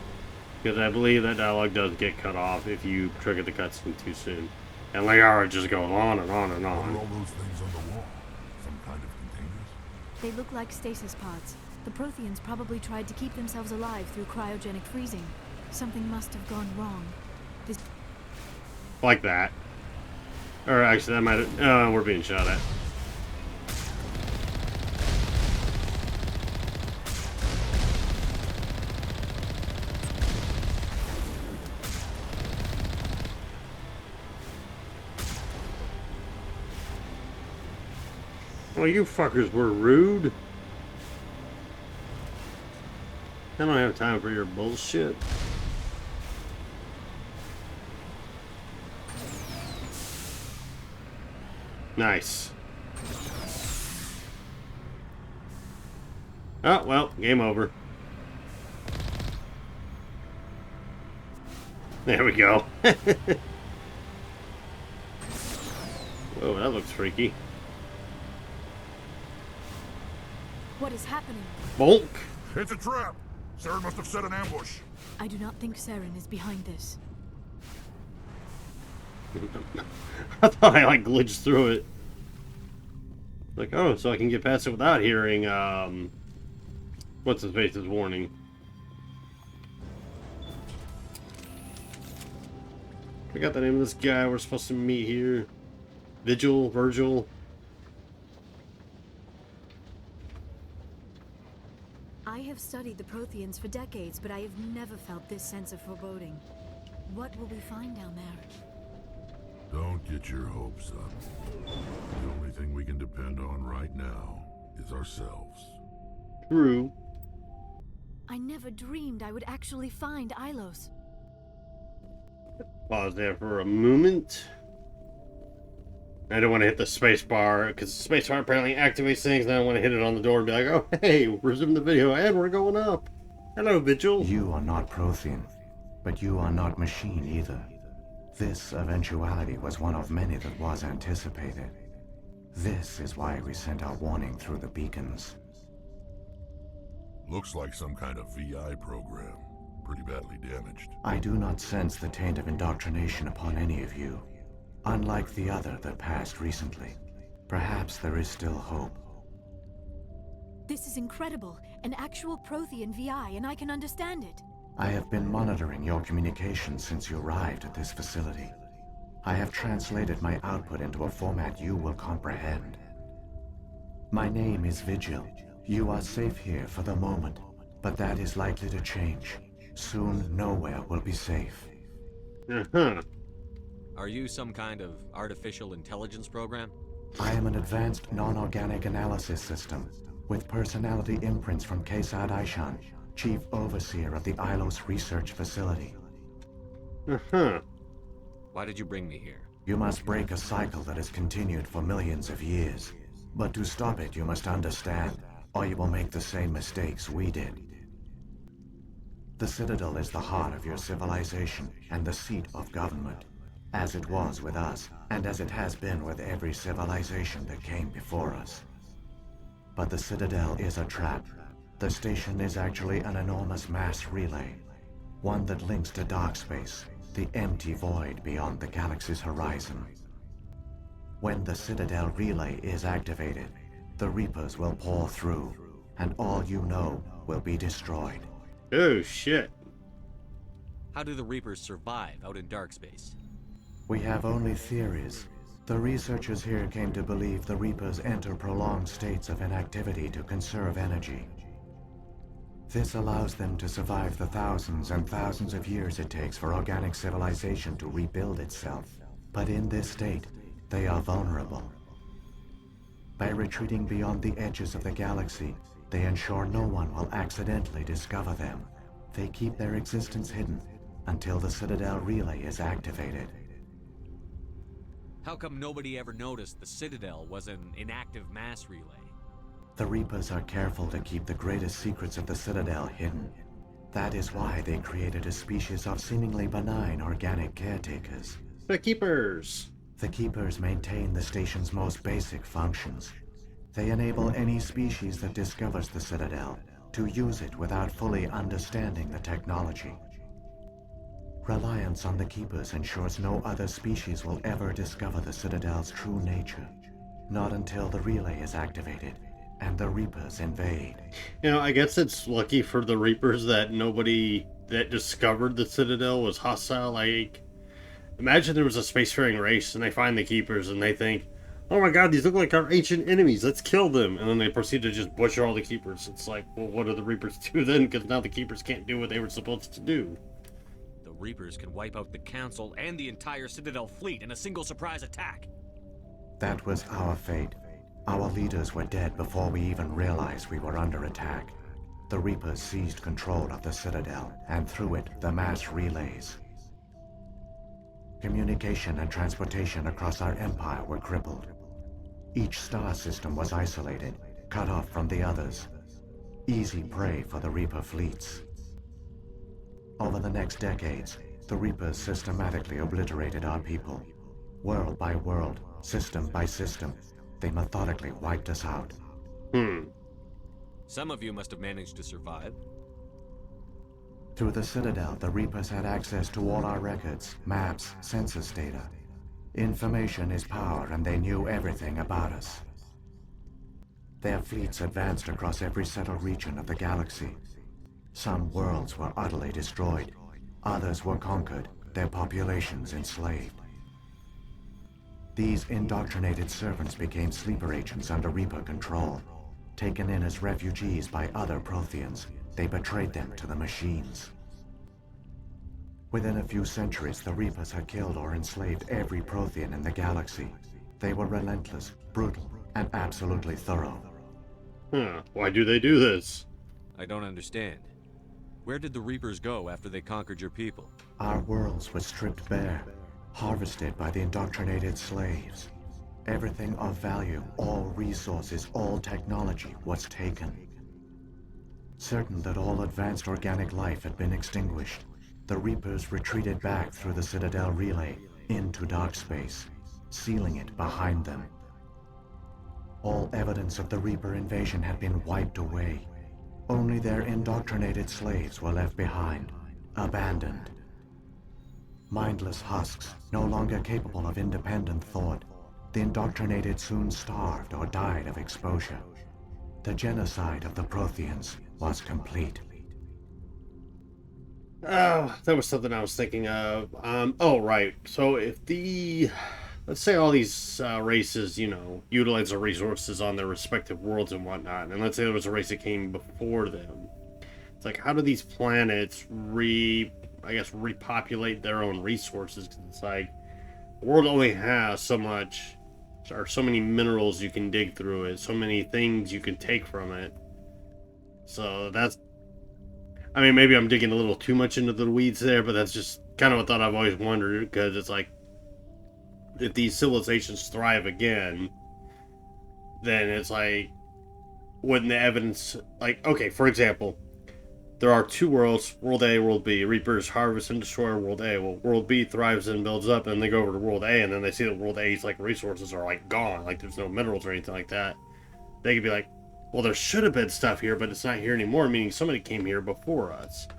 because I believe that dialogue does get cut off if you trigger the cutscene too soon. And Liara just goes on and on and on. What are all those things on the wall? Some kind of containers? They look like stasis pods. The Protheans probably tried to keep themselves alive through cryogenic freezing. Something must have gone wrong. This... Like that. Or actually, that might have... we're being shot at. Well, you fuckers were rude. I don't have time for your bullshit. Nice. Oh, well, game over. There we go. Whoa, that looks freaky. What is happening? Bonk. It's a trap. Saren must have set an ambush. I do not think Saren is behind this. I thought I like glitched through it. Like, oh, so I can get past it without hearing, what's his face's warning. I got the name of this guy we're supposed to meet here. Virgil. I have studied the Protheans for decades, but I have never felt this sense of foreboding. What will we find down there? Don't get your hopes up. The only thing we can depend on right now is ourselves. True. I never dreamed I would actually find Ilos. Pause there for a moment. I don't want to hit the space bar, because the space bar apparently activates things, and I don't want to hit it on the door and be like, oh, hey, resume the video, and we're going up. Hello, Vigil. You are not Prothean, but you are not machine either. This eventuality was one of many that was anticipated. This is why we sent our warning through the beacons. Looks like some kind of VI program. Pretty badly damaged. I do not sense the taint of indoctrination upon any of you. Unlike the other that passed recently. Perhaps there is still hope. This is incredible. An actual Prothean VI, and I can understand it. I have been monitoring your communications since you arrived at this facility. I have translated my output into a format you will comprehend. My name is Vigil. You are safe here for the moment, but that is likely to change. Soon, nowhere will be safe. Are you some kind of artificial intelligence program? I am an advanced non-organic analysis system, with personality imprints from Kesad Aishan, Chief Overseer of the Ilos Research Facility. Why did you bring me here? You must break a cycle that has continued for millions of years. But to stop it, you must understand, or you will make the same mistakes we did. The Citadel is the heart of your civilization and the seat of government, as it was with us, and as it has been with every civilization that came before us. But the Citadel is a trap. The station is actually an enormous mass relay, one that links to dark space, the empty void beyond the galaxy's horizon. When the Citadel relay is activated, the Reapers will pour through, and all you know will be destroyed. Oh, shit. How do the Reapers survive out in dark space? We have only theories. The researchers here came to believe the Reapers enter prolonged states of inactivity to conserve energy. This allows them to survive the thousands and thousands of years it takes for organic civilization to rebuild itself. But in this state, they are vulnerable. By retreating beyond the edges of the galaxy, they ensure no one will accidentally discover them. They keep their existence hidden until the Citadel relay is activated. How come nobody ever noticed the Citadel was an inactive mass relay? The Reapers are careful to keep the greatest secrets of the Citadel hidden. That is why they created a species of seemingly benign organic caretakers. The Keepers. The Keepers maintain the station's most basic functions. They enable any species that discovers the Citadel to use it without fully understanding the technology. Reliance on the Keepers ensures no other species will ever discover the Citadel's true nature. Not until the relay is activated and the Reapers invade. You know, I guess it's lucky for the Reapers that nobody that discovered the Citadel was hostile. Like, imagine there was a spacefaring race and they find the Keepers and they think, oh my god, these look like our ancient enemies, let's kill them. And then they proceed to just butcher all the Keepers. It's like, well, what do the Reapers do then? Because now the Keepers can't do what they were supposed to do. The Reapers can wipe out the Council and the entire Citadel fleet in a single surprise attack. That was our fate. Our leaders were dead before we even realized we were under attack. The Reapers seized control of the Citadel, and through it, the mass relays. Communication and transportation across our empire were crippled. Each star system was isolated, cut off from the others. Easy prey for the Reaper fleets. Over the next decades, the Reapers systematically obliterated our people. World by world, system by system, they methodically wiped us out. Some of you must have managed to survive. Through the Citadel, the Reapers had access to all our records, maps, census data. Information is power, and they knew everything about us. Their fleets advanced across every settled region of the galaxy. Some worlds were utterly destroyed. Others were conquered, their populations enslaved. These indoctrinated servants became sleeper agents under Reaper control. Taken in as refugees by other Protheans, they betrayed them to the machines. Within a few centuries, the Reapers had killed or enslaved every Prothean in the galaxy. They were relentless, brutal, and absolutely thorough. Why do they do this? I don't understand. Where did the Reapers go after they conquered your people? Our worlds were stripped bare, harvested by the indoctrinated slaves. Everything of value, all resources, all technology was taken. Certain that all advanced organic life had been extinguished, the Reapers retreated back through the Citadel relay into dark space, sealing it behind them. All evidence of the Reaper invasion had been wiped away. Only their indoctrinated slaves were left behind, abandoned. Mindless husks, no longer capable of independent thought, the indoctrinated soon starved or died of exposure. The genocide of the Protheans was complete. Oh, that was something I was thinking of. Oh, right. So if let's say all these races, utilize the resources on their respective worlds and whatnot, and let's say there was a race that came before them. It's like, how do these planets repopulate their own resources? 'Cause it's like, the world only has so much, or so many minerals you can dig through it, so many things you can take from it. So maybe I'm digging a little too much into the weeds there, but that's just kind of a thought I've always wondered, because it's like, if these civilizations thrive again, then it's like, wouldn't the evidence, like, okay, for example, there are two worlds, World A, World B. Reapers harvest and destroy World A. Well, World B thrives and builds up, and they go over to World A, and then they see that World A's resources are gone, there's no minerals or anything like that. They could be like, well, there should have been stuff here, but it's not here anymore, meaning somebody came here before us.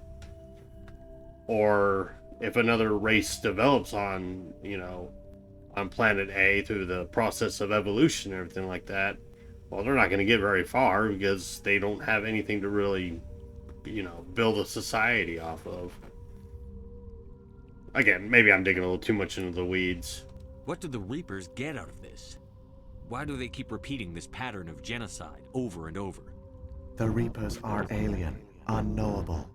Or if another race develops on planet A through the process of evolution and everything like that, well, they're not going to get very far because they don't have anything to really, build a society off of. Again, maybe I'm digging a little too much into the weeds. What do the Reapers get out of this? Why do they keep repeating this pattern of genocide over and over? The Reapers are alien, unknowable.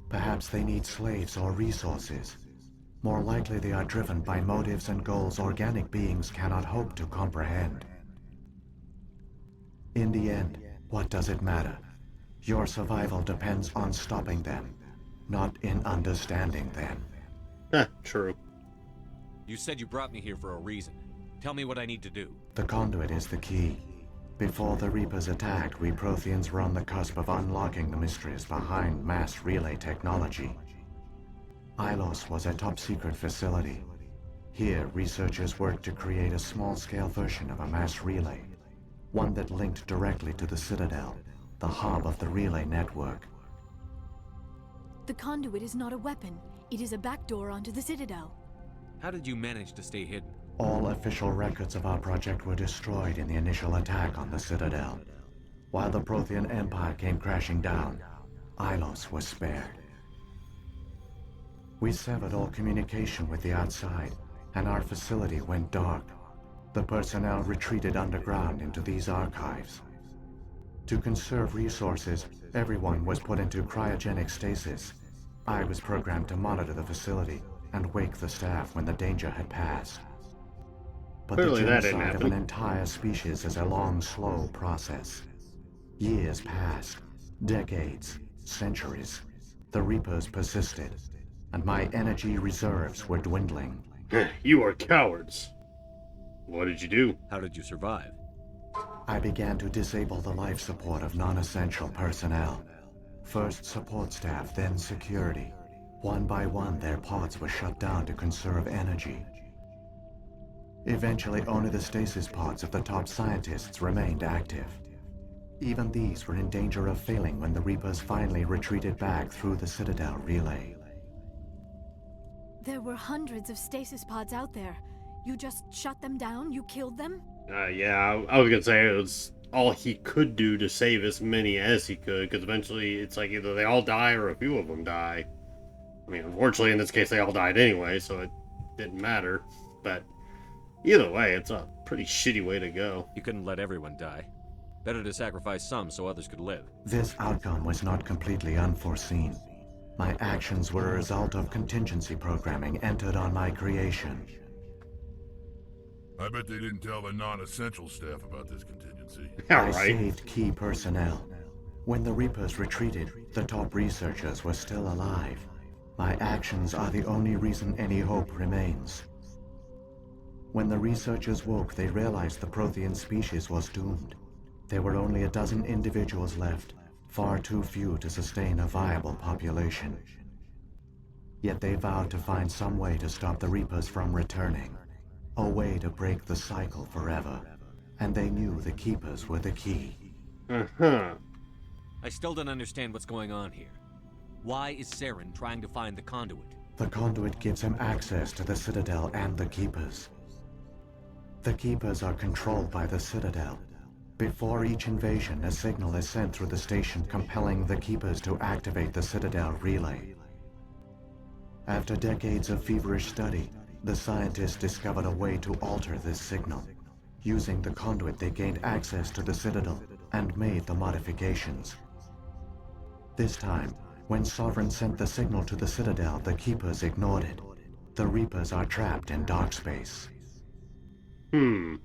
Perhaps they need slaves or resources. More likely they are driven by motives and goals organic beings cannot hope to comprehend. In the end, what does it matter? Your survival depends on stopping them, not in understanding them. True. You said you brought me here for a reason. Tell me what I need to do. The conduit is the key. Before the Reapers attacked, we Protheans were on the cusp of unlocking the mysteries behind mass relay technology. Ilos was a top-secret facility. Here, researchers worked to create a small-scale version of a mass relay, one that linked directly to the Citadel, the hub of the relay network. The conduit is not a weapon. It is a backdoor onto the Citadel. How did you manage to stay hidden? All official records of our project were destroyed in the initial attack on the Citadel. While the Prothean Empire came crashing down, Ilos was spared. We severed all communication with the outside, and our facility went dark. The personnel retreated underground into these archives. To conserve resources, everyone was put into cryogenic stasis. I was programmed to monitor the facility and wake the staff when the danger had passed. But Clearly the that didn't genocide of happen. an entire species is a long, slow process. Years passed, decades, centuries. The Reapers persisted, and my energy reserves were dwindling. You are cowards. What did you do? How did you survive? I began to disable the life support of non-essential personnel. First support staff, then security. One by one, their pods were shut down to conserve energy. Eventually, only the stasis pods of the top scientists remained active. Even these were in danger of failing when the Reapers finally retreated back through the Citadel relay. There were hundreds of stasis pods out there. You just shut them down? You killed them? Yeah, I was gonna say it was all he could do to save as many as he could, because eventually it's like either they all die or a few of them die. I mean, unfortunately in this case they all died anyway, so it didn't matter. But either way, it's a pretty shitty way to go. You couldn't let everyone die. Better to sacrifice some so others could live. This outcome was not completely unforeseen. My actions were a result of contingency programming entered on my creation. I bet they didn't tell the non-essential staff about this contingency. I saved key personnel. When the Reapers retreated, the top researchers were still alive. My actions are the only reason any hope remains. When the researchers woke, they realized the Prothean species was doomed. There were only a dozen individuals left, far too few to sustain a viable population. Yet they vowed to find some way to stop the Reapers from returning. A way to break the cycle forever. And they knew the Keepers were the key. Uh-huh. I still don't understand what's going on here. Why is Saren trying to find the conduit? The conduit gives him access to the Citadel and the Keepers. The Keepers are controlled by the Citadel. Before each invasion, a signal is sent through the station compelling the Keepers to activate the Citadel relay. After decades of feverish study, the scientists discovered a way to alter this signal. Using the conduit, they gained access to the Citadel and made the modifications. This time, when Sovereign sent the signal to the Citadel, the Keepers ignored it. The Reapers are trapped in dark space. Clever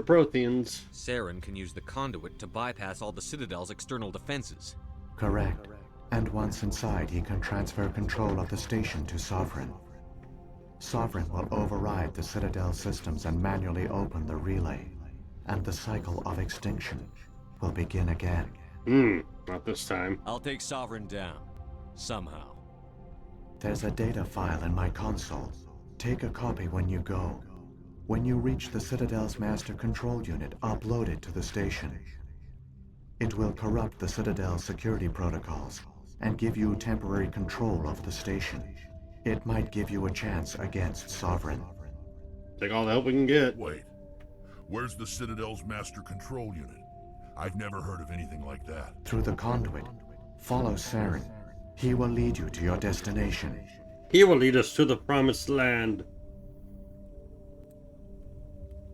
Protheans. Saren can use the conduit to bypass all the Citadel's external defenses. Correct. And once inside, he can transfer control of the station to Sovereign. Sovereign will override the Citadel systems and manually open the relay. And the cycle of extinction will begin again. Not this time. I'll take Sovereign down. Somehow. There's a data file in my console. Take a copy when you go. When you reach the Citadel's master control unit, upload it to the station. It will corrupt the Citadel's security protocols and give you temporary control of the station. It might give you a chance against Sovereign. Take all the help we can get. Wait, where's the Citadel's master control unit? I've never heard of anything like that. Through the conduit, follow Saren. He will lead you to your destination. He will lead us to the promised land.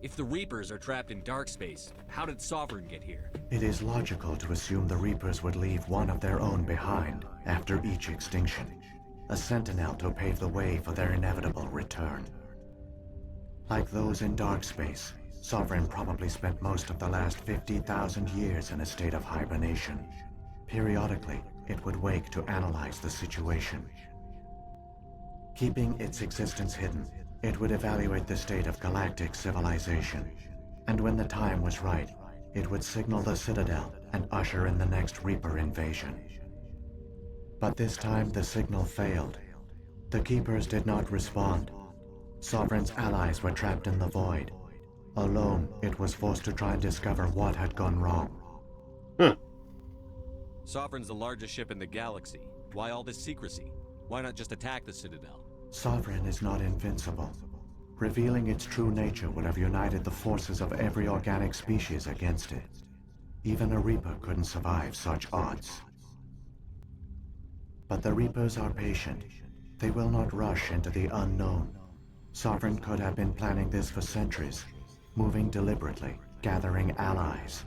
If the Reapers are trapped in dark space, how did Sovereign get here? It is logical to assume the Reapers would leave one of their own behind after each extinction. A sentinel to pave the way for their inevitable return. Like those in dark space, Sovereign probably spent most of the last 50,000 years in a state of hibernation. Periodically, it would wake to analyze the situation. Keeping its existence hidden, it would evaluate the state of galactic civilization. And when the time was right, it would signal the Citadel and usher in the next Reaper invasion. But this time the signal failed. The Keepers did not respond. Sovereign's allies were trapped in the void. Alone, it was forced to try and discover what had gone wrong. Sovereign's the largest ship in the galaxy. Why all this secrecy? Why not just attack the Citadel? Sovereign is not invincible. Revealing its true nature would have united the forces of every organic species against it. Even a Reaper couldn't survive such odds. But the Reapers are patient. They will not rush into the unknown. Sovereign could have been planning this for centuries, moving deliberately, gathering allies.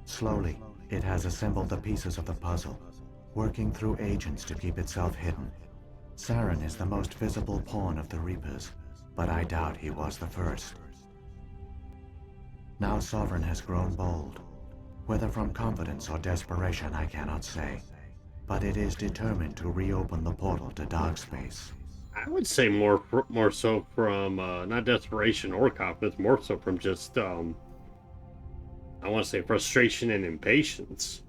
Slowly, it has assembled the pieces of the puzzle, working through agents to keep itself hidden. Saren is the most visible pawn of the Reapers, but I doubt he was the first. Now Sovereign has grown bold. Whether from confidence or desperation, I cannot say. But it is determined to reopen the portal to dark space. I would say more so from, not desperation or confidence, more so from just, I want to say frustration and impatience.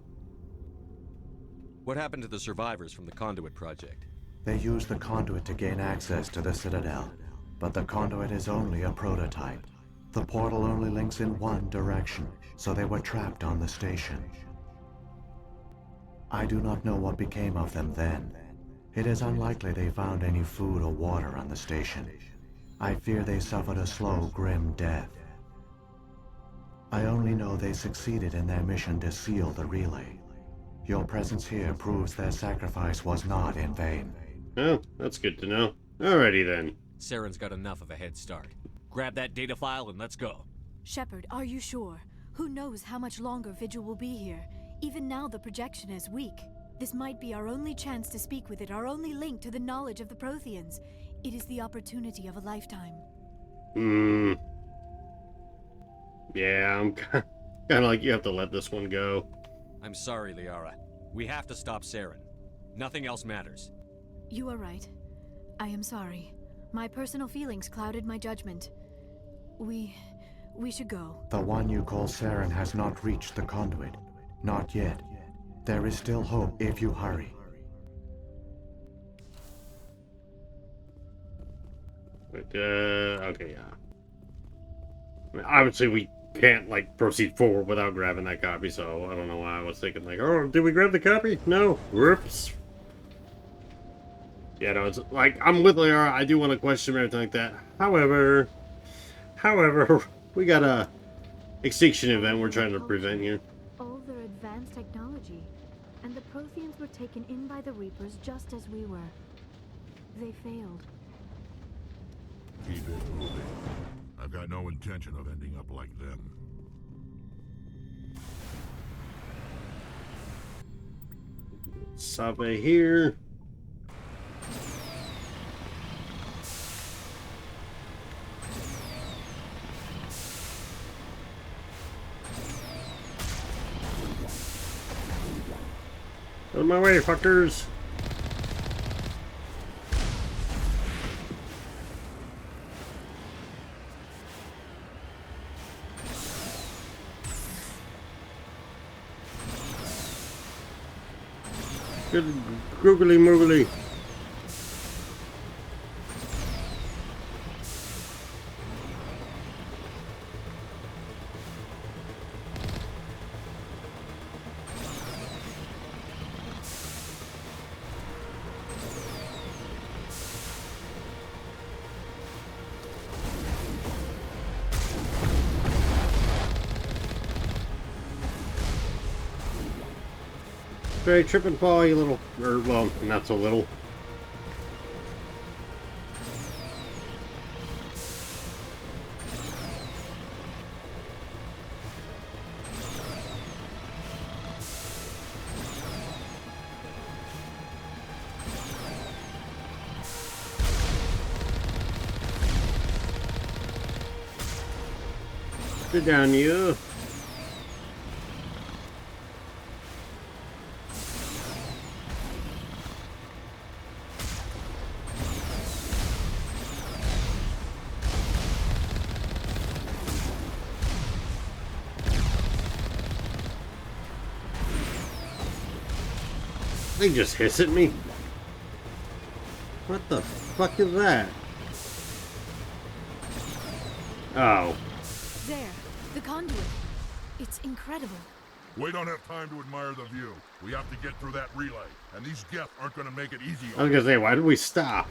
What happened to the survivors from the Conduit Project? They used the conduit to gain access to the Citadel, but the conduit is only a prototype. The portal only links in one direction, so they were trapped on the station. I do not know what became of them then. It is unlikely they found any food or water on the station. I fear they suffered a slow, grim death. I only know they succeeded in their mission to seal the relay. Your presence here proves their sacrifice was not in vain. Oh, that's good to know. Alrighty then. Saren's got enough of a head start. Grab that data file and let's go. Shepard, are you sure? Who knows how much longer Vigil will be here? Even now the projection is weak. This might be our only chance to speak with it, our only link to the knowledge of the Protheans. It is the opportunity of a lifetime. Yeah, I'm kind of like, you have to let this one go. I'm sorry, Liara. We have to stop Saren. Nothing else matters. You are right. I am sorry. My personal feelings clouded my judgment. We should go. The one you call Saren has not reached the conduit. Not yet. There is still hope if you hurry. But, okay, yeah. I mean, obviously we can't, like, proceed forward without grabbing that copy, so I don't know why I was thinking, like, oh, did we grab the copy? No. Whoops. Yeah, no, it's like, I'm with Liara. I do want to question everything like that. However, we got a extinction event we're trying to prevent here. All their advanced technology, and the Protheans were taken in by the Reapers just as we were. They failed. Keep it moving. I've got no intention of ending up like them. Sabe here. Out of my way, fuckers! Good googly moogly. Very trip and fall, you little, or well, not so little. Sit down, you. They just hiss at me. What the fuck is that? Oh. There, the conduit. It's incredible. We don't have time to admire the view. We have to get through that relay, and these Geth aren't going to make it easy. I was gonna say, why did we stop?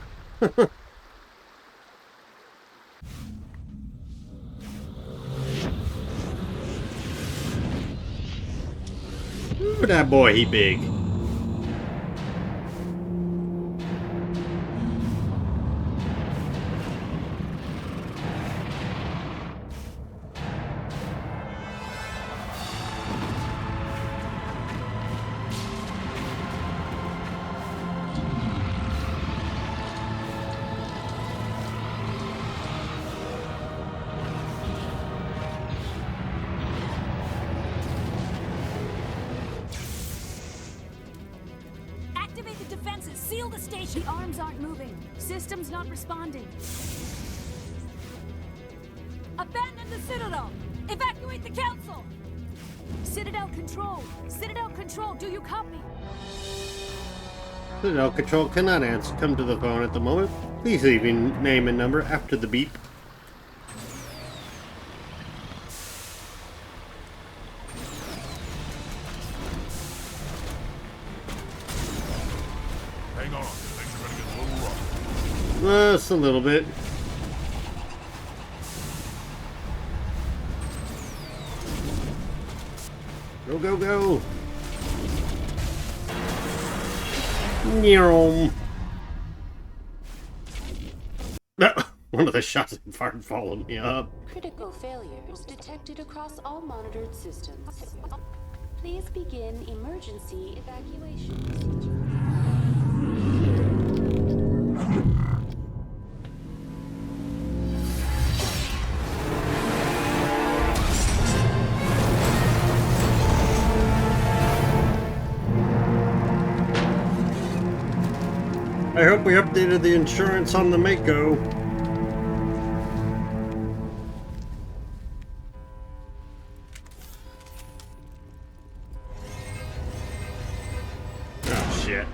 Ooh, that boy, he big. Activate the defenses! Seal the station! The arms aren't moving. Systems not responding. Abandon the Citadel! Evacuate the Council! Citadel Control! Citadel Control, do you copy? Citadel Control cannot answer. Come to the phone at the moment. Please leave your name and number after the beep. Hang on, Just a little bit. Go, go, go! One of the shots that fired followed me up. Critical failures detected across all monitored systems. Please begin emergency evacuation procedure. I hope we updated the insurance on the Mako. Oh, shit.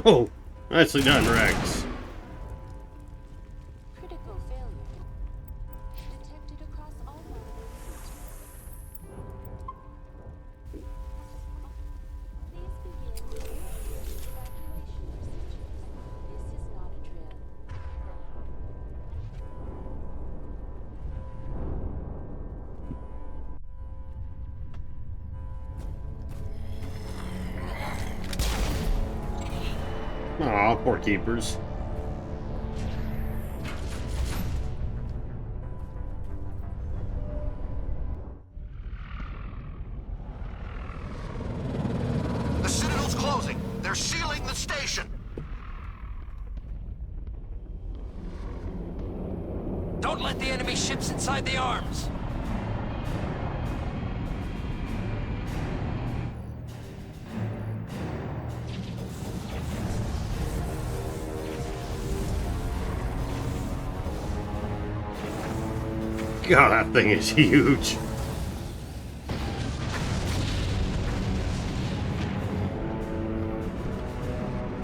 Oh, nicely done, Rex. Critical failure detected across all monitored systems. Please begin emergency evacuation procedures. This is not a drill. Aw, poor keepers. The Citadel's closing. They're sealing the station. Don't let the enemy ships inside the arms. God, that thing is huge.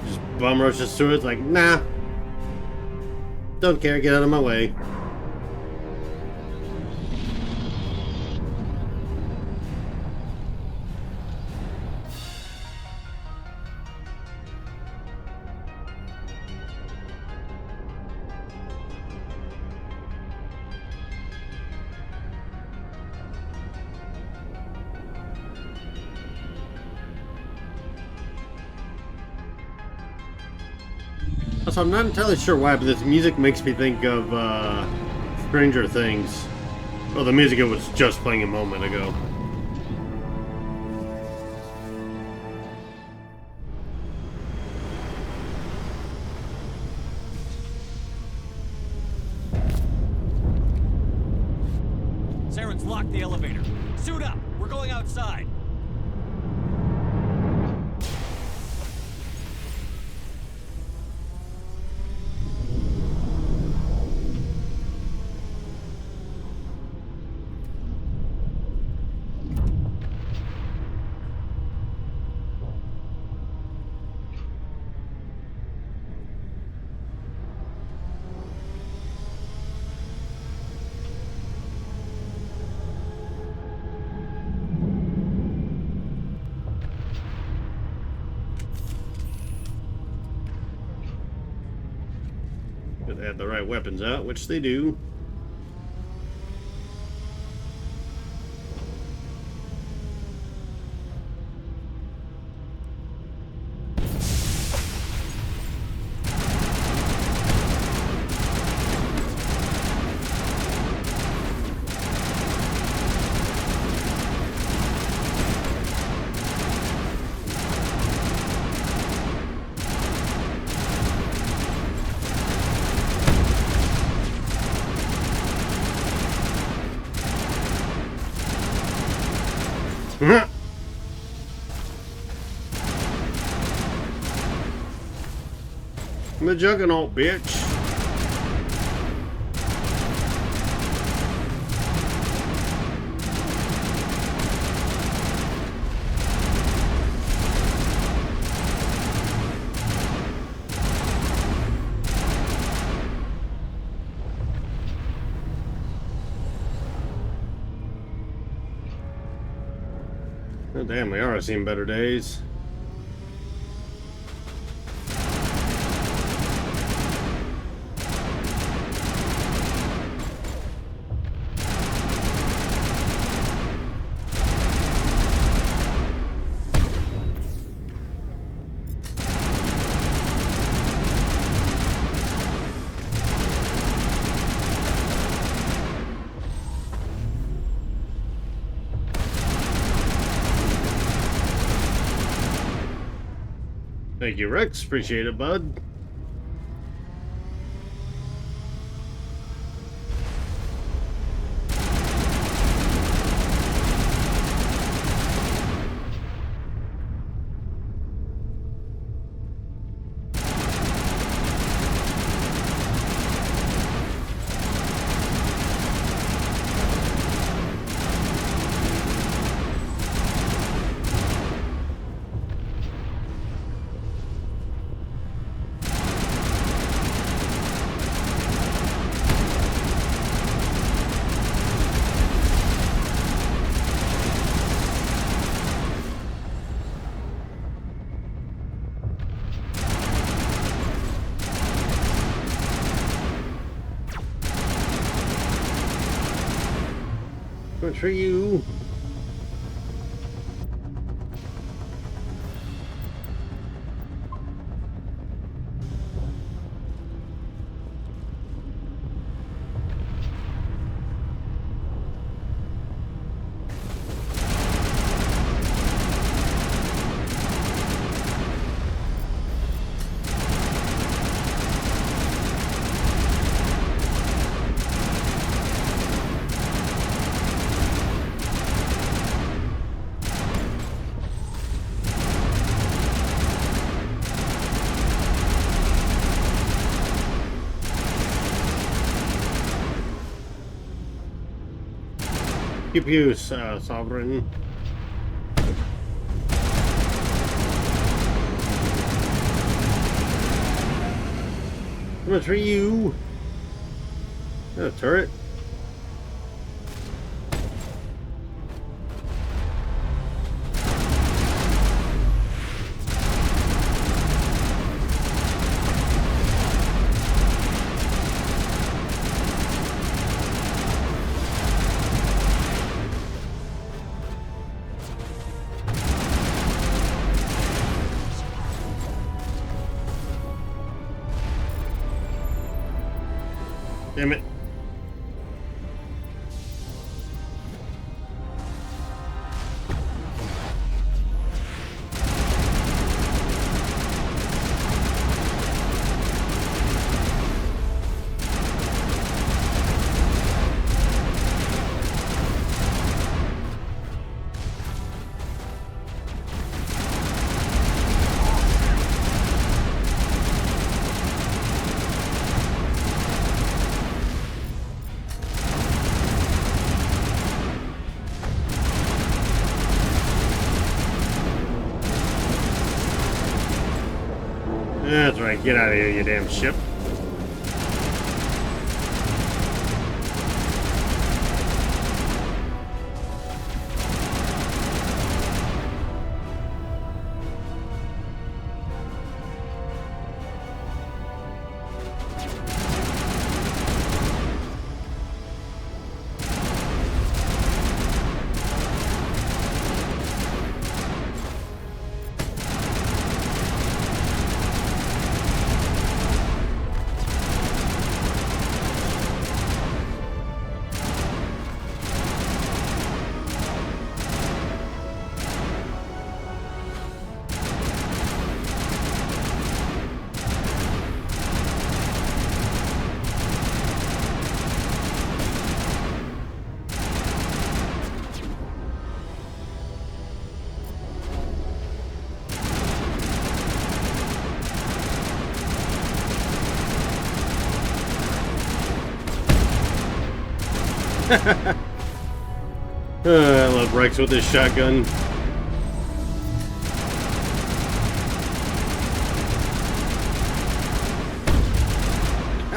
Just bum rushes through it, it's like, nah. Don't care, get out of my way. Also, I'm not entirely sure why, but this music makes me think of Stranger Things. Well, the music it was just playing a moment ago. Saren's locked the elevator. Suit up! We're going outside! They have the right weapons out, which they do. The Juggernaut, bitch. Oh, damn, we are seeing better days. Thank you, Rex. Appreciate it, bud. Good for you. Pew pew, Sovereign. Coming for you. Got a turret. Damn it. That's right, get out of here, you damn ship. I love Rex with his shotgun.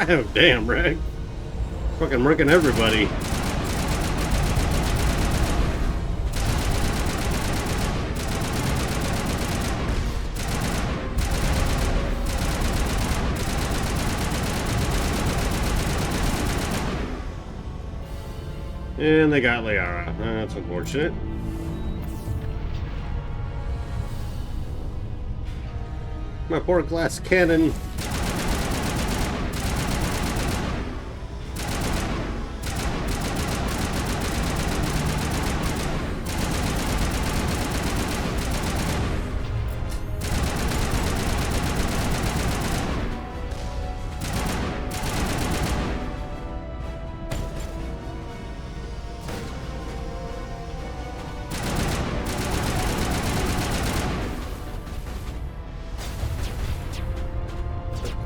Oh, damn, Rex. Fucking wrecking everybody. And they got Liara. That's unfortunate. My poor glass cannon.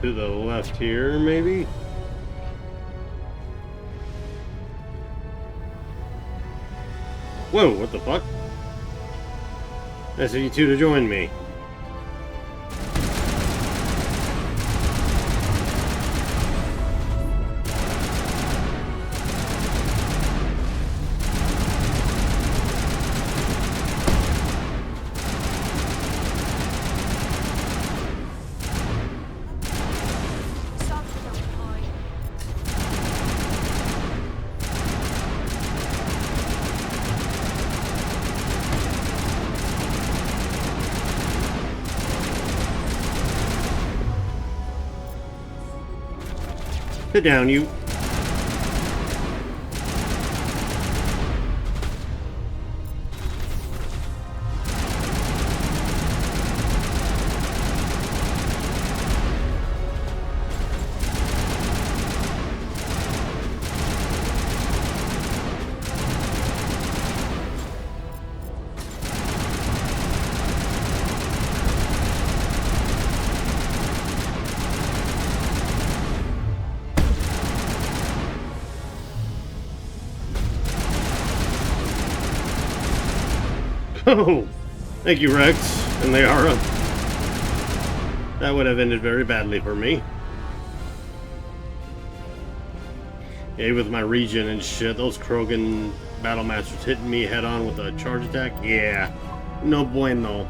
To the left here, maybe? Whoa, what the fuck? I said you two to join me. Sit down, you. Oh, thank you, Rex and Liara. That would have ended very badly for me. Yeah, with my regen and shit, those Krogan battle masters hitting me head on with a charge attack. Yeah, no bueno.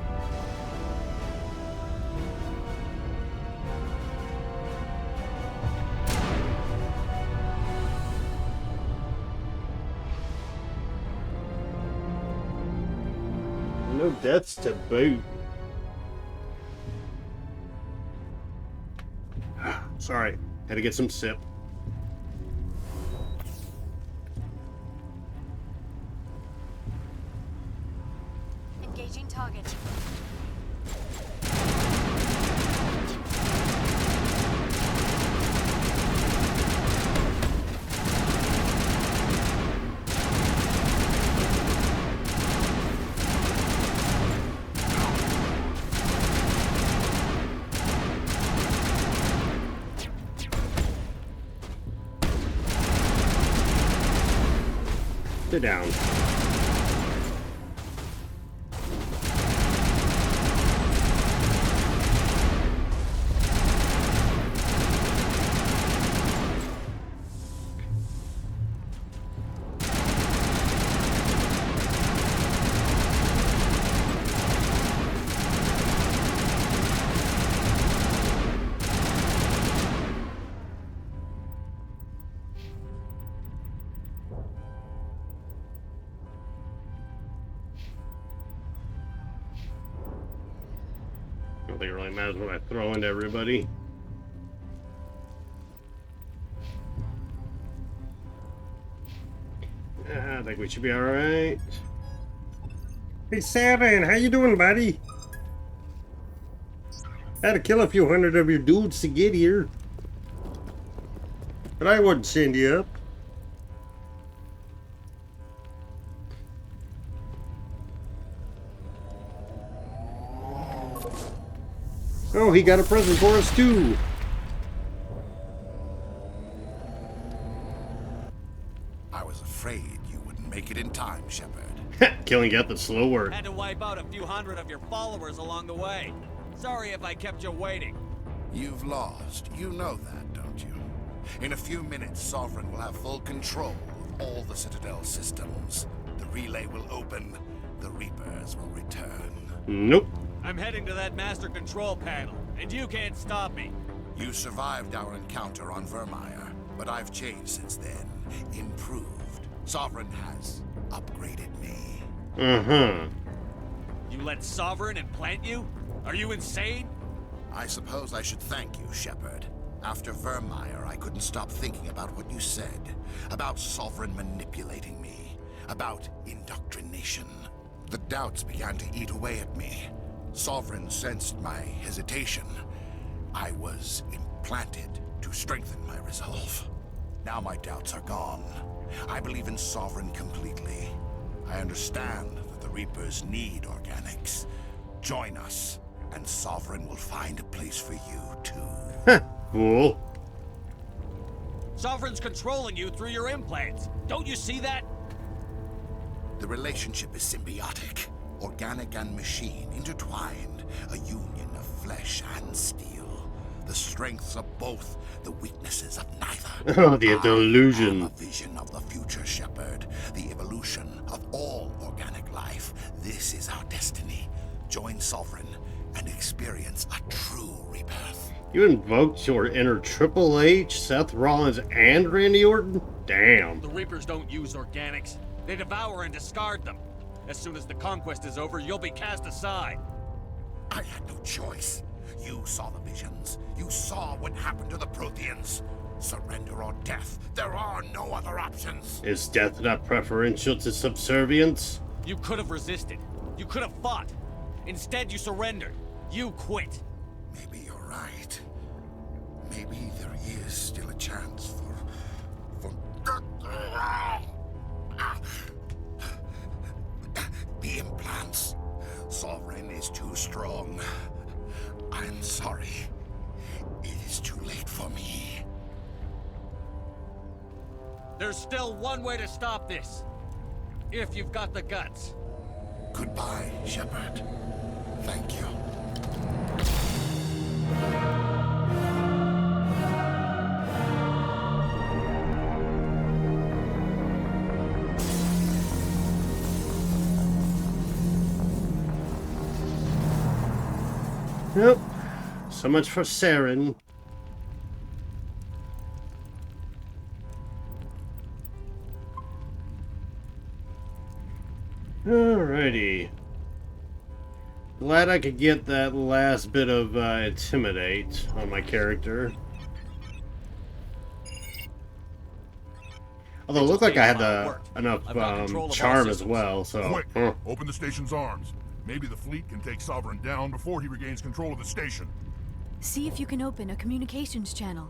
No deaths to boot. Sorry, had to get some sip. Engaging target. Sit down. I don't think it really matters what I throw into everybody. I think we should be alright. Hey Saren, how you doing, buddy? Had to kill a few hundred of your dudes to get here. But I wouldn't send you up. Oh, he got a present for us too. I was afraid you wouldn't make it in time, Shepard. Killing Geth is slow work. Had to wipe out a few hundred of your followers along the way. Sorry if I kept you waiting. You've lost. You know that, don't you? In a few minutes, Sovereign will have full control of all the Citadel systems. The relay will open. The Reapers will return. Nope. I'm heading to that master control panel, and you can't stop me. You survived our encounter on Vermeer, but I've changed since then. Improved. Sovereign has upgraded me. You let Sovereign implant you? Are you insane? I suppose I should thank you, Shepard. After Vermeer, I couldn't stop thinking about what you said. About Sovereign manipulating me. About indoctrination. The doubts began to eat away at me. Sovereign sensed my hesitation. I was implanted to strengthen my resolve. Now my doubts are gone. I believe in Sovereign completely. I understand that the Reapers need organics. Join us, and Sovereign will find a place for you, too. Cool. Sovereign's controlling you through your implants. Don't you see that? The relationship is symbiotic. Organic and machine intertwined. A union of flesh and steel. The strengths of both, the weaknesses of neither. Oh, the delusion. A vision of the future, Shepard. The evolution of all organic life. This is our destiny. Join Sovereign and experience a true rebirth. You invoked your inner Triple H, Seth Rollins, and Randy Orton? Damn. The Reapers don't use organics. They devour and discard them. As soon as the conquest is over, you'll be cast aside. I had no choice. You saw the visions. You saw what happened to the Protheans. Surrender or death. There are no other options. Is death not preferential to subservience? You could have resisted. You could have fought. Instead, you surrendered. You quit. Maybe you're right. Maybe there is still a chance for... The implants. Sovereign is too strong. I'm sorry. It is too late for me. There's still one way to stop this. If you've got the guts. Goodbye, Shepard. Thank you. Yep. So much for Saren. Alrighty. Glad I could get that last bit of Intimidate on my character. Although it looked like I had enough charm as well, so... Quick! Open the station's arms. Maybe the fleet can take Sovereign down before he regains control of the station. See if you can open a communications channel.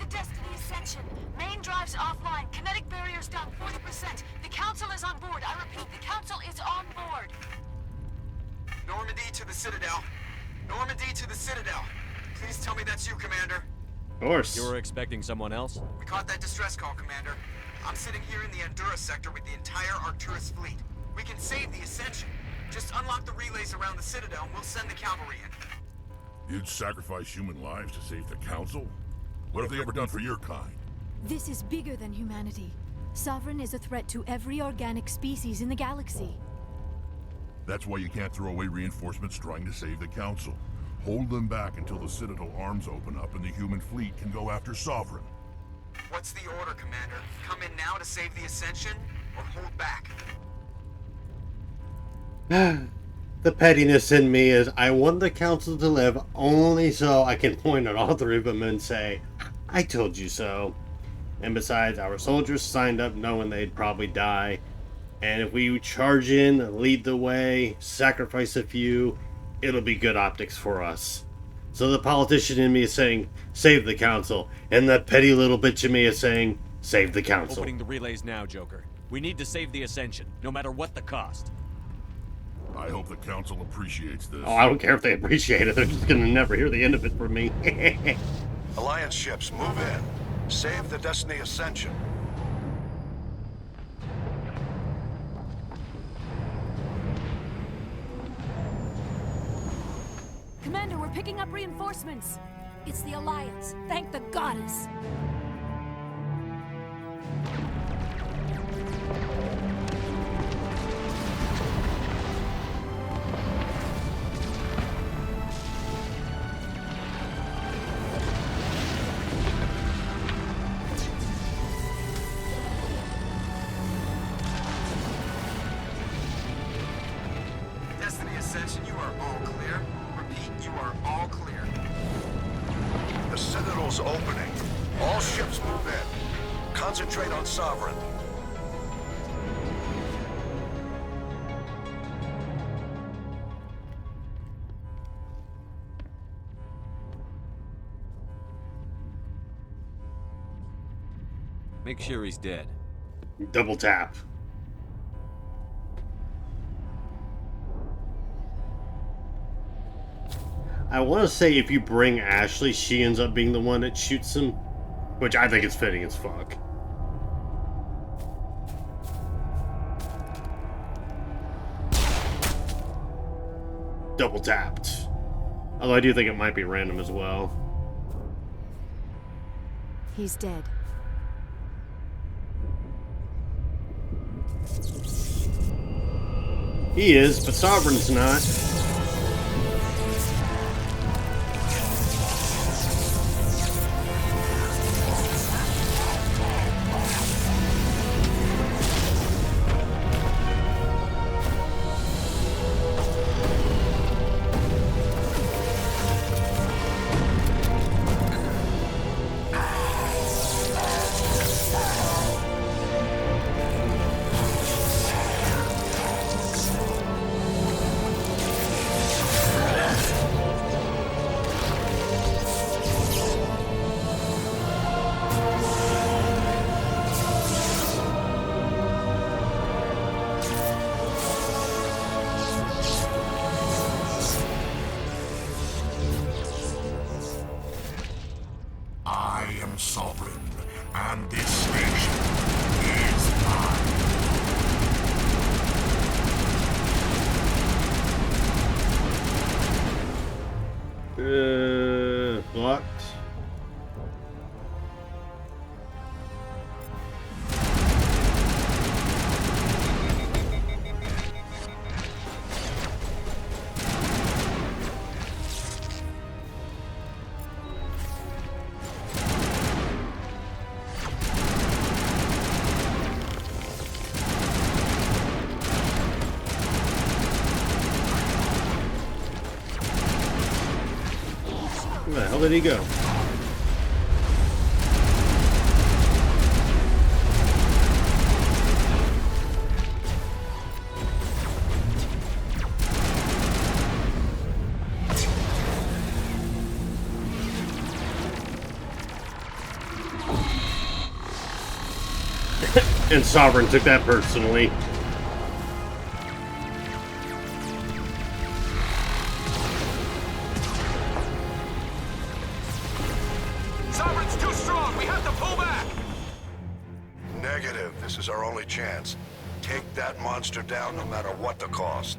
The Destiny Ascension. Main drives offline. Kinetic barriers down 40%. The Council is on board. I repeat, the Council is on board. Normandy to the Citadel. Normandy to the Citadel. Please tell me that's you, Commander. Of course. You were expecting someone else? We caught that distress call, Commander. I'm sitting here in the Andurra sector with the entire Arcturus fleet. We can save the Ascension. Just unlock the relays around the Citadel and we'll send the cavalry in. You'd sacrifice human lives to save the Council? What have they ever done for your kind? This is bigger than humanity. Sovereign is a threat to every organic species in the galaxy. That's why you can't throw away reinforcements trying to save the Council. Hold them back until the Citadel arms open up and the human fleet can go after Sovereign. What's the order, Commander? Come in now to save the Ascension, or hold back? The pettiness in me is I want the Council to live only so I can point at all three of them and say, I told you so. And besides, our soldiers signed up knowing they'd probably die. And if we charge in, lead the way, sacrifice a few, it'll be good optics for us. So the politician in me is saying, save the Council. And the petty little bitch in me is saying, save the Council. Opening the relays now, Joker. We need to save the Ascension, no matter what the cost. I hope the Council appreciates this. Oh, I don't care if they appreciate it. They're just gonna never hear the end of it from me. Alliance ships, move in. Save the Destiny Ascension. Commander, we're picking up reinforcements. It's the Alliance. Thank the goddess. Ascension, you are all clear. Repeat, you are all clear. The Citadel's opening. All ships move in. Concentrate on Sovereign. Make sure he's dead. Double tap. I want to say if you bring Ashley, she ends up being the one that shoots him. Which I think is fitting as fuck. Double tapped. Although I do think it might be random as well. He's dead. He is, but Sovereign's not. Sovereign, and this station is mine. Blocked. Where the hell did he go? And Sovereign took that personally. Sovereign's too strong. We have to pull back. Negative. This is our only chance. Take that monster down no matter what the cost.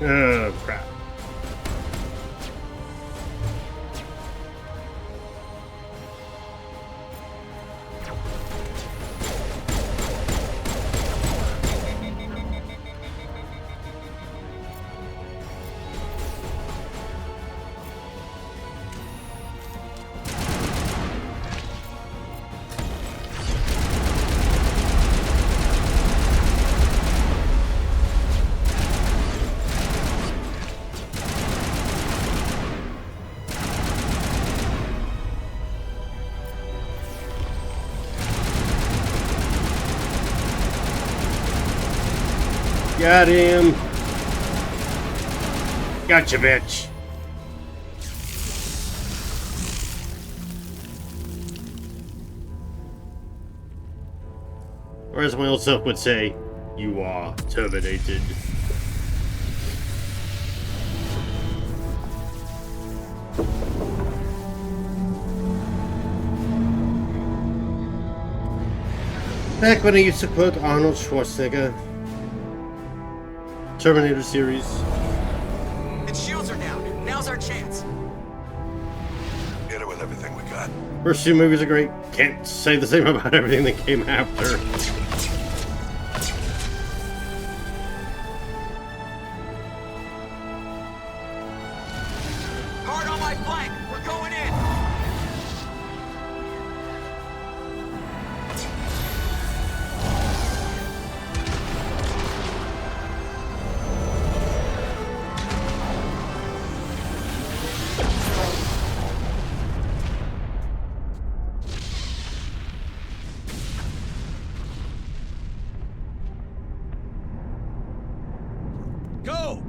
Oh, crap. Got him. Gotcha, bitch. Or as my old self would say, you are terminated. Back when I used to quote Arnold Schwarzenegger, Terminator series. Its shields are down. Now's our chance. Hit it with everything we got. First two movies are great. Can't say the same about everything that came after. Hard on my flank. We're going in. Go!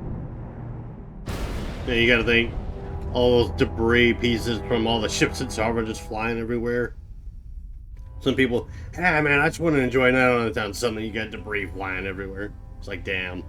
Yeah, you gotta think. All those debris pieces from all the ships at Saren just flying everywhere. Some people, ah man, I just want to enjoy a night on the town. Suddenly you got debris flying everywhere. It's like, damn.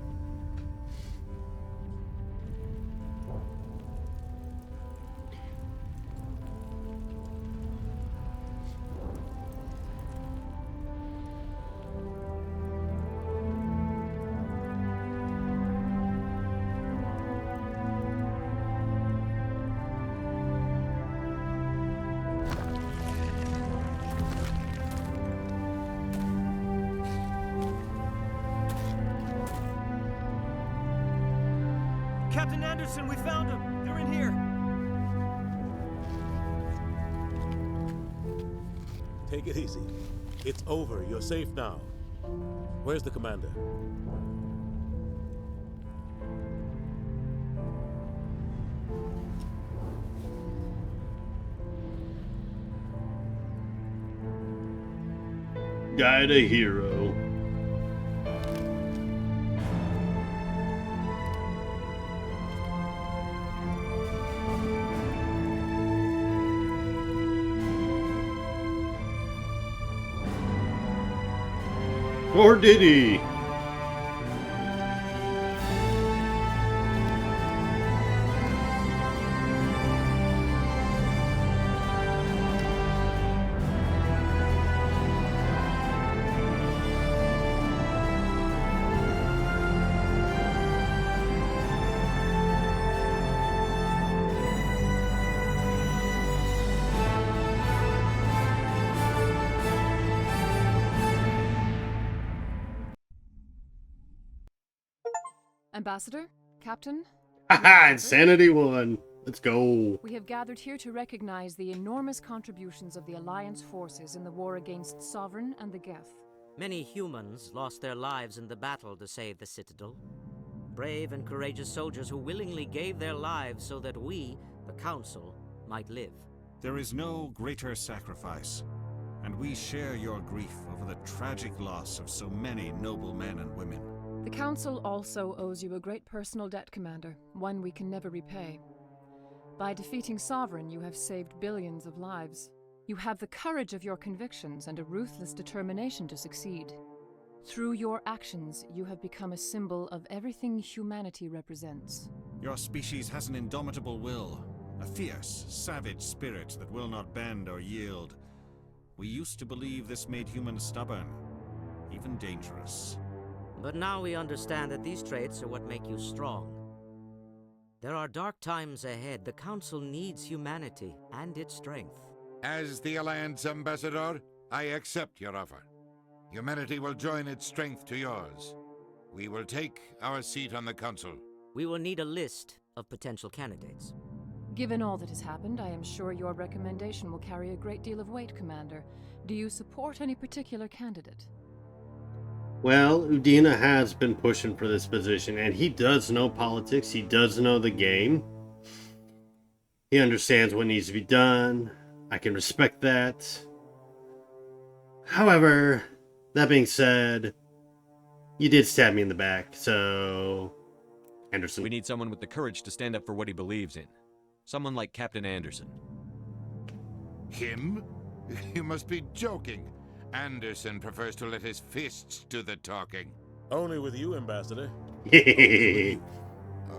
Captain Anderson, we found them. They're in here. Take it easy. It's over. You're safe now. Where's the commander? Guide a hero. Or did he? Ambassador? Captain? Haha, Insanity 1. Let's go. We have gathered here to recognize the enormous contributions of the Alliance forces in the war against Sovereign and the Geth. Many humans lost their lives in the battle to save the Citadel. Brave and courageous soldiers who willingly gave their lives so that we, the Council, might live. There is no greater sacrifice, and we share your grief over the tragic loss of so many noble men and women. The Council also owes you a great personal debt, Commander, one we can never repay. By defeating Sovereign, you have saved billions of lives. You have the courage of your convictions and a ruthless determination to succeed. Through your actions, you have become a symbol of everything humanity represents. Your species has an indomitable will, a fierce, savage spirit that will not bend or yield. We used to believe this made humans stubborn, even dangerous. But now we understand that these traits are what make you strong. There are dark times ahead. The Council needs humanity and its strength. As the Alliance Ambassador, I accept your offer. Humanity will join its strength to yours. We will take our seat on the Council. We will need a list of potential candidates. Given all that has happened, I am sure your recommendation will carry a great deal of weight, Commander. Do you support any particular candidate? Well, Udina has been pushing for this position, and he does know politics. He does know the game. He understands what needs to be done. I can respect that. However, that being said, you did stab me in the back, so... Anderson. We need someone with the courage to stand up for what he believes in. Someone like Captain Anderson. Him? You must be joking. Anderson prefers to let his fists do the talking. Only with you, Ambassador.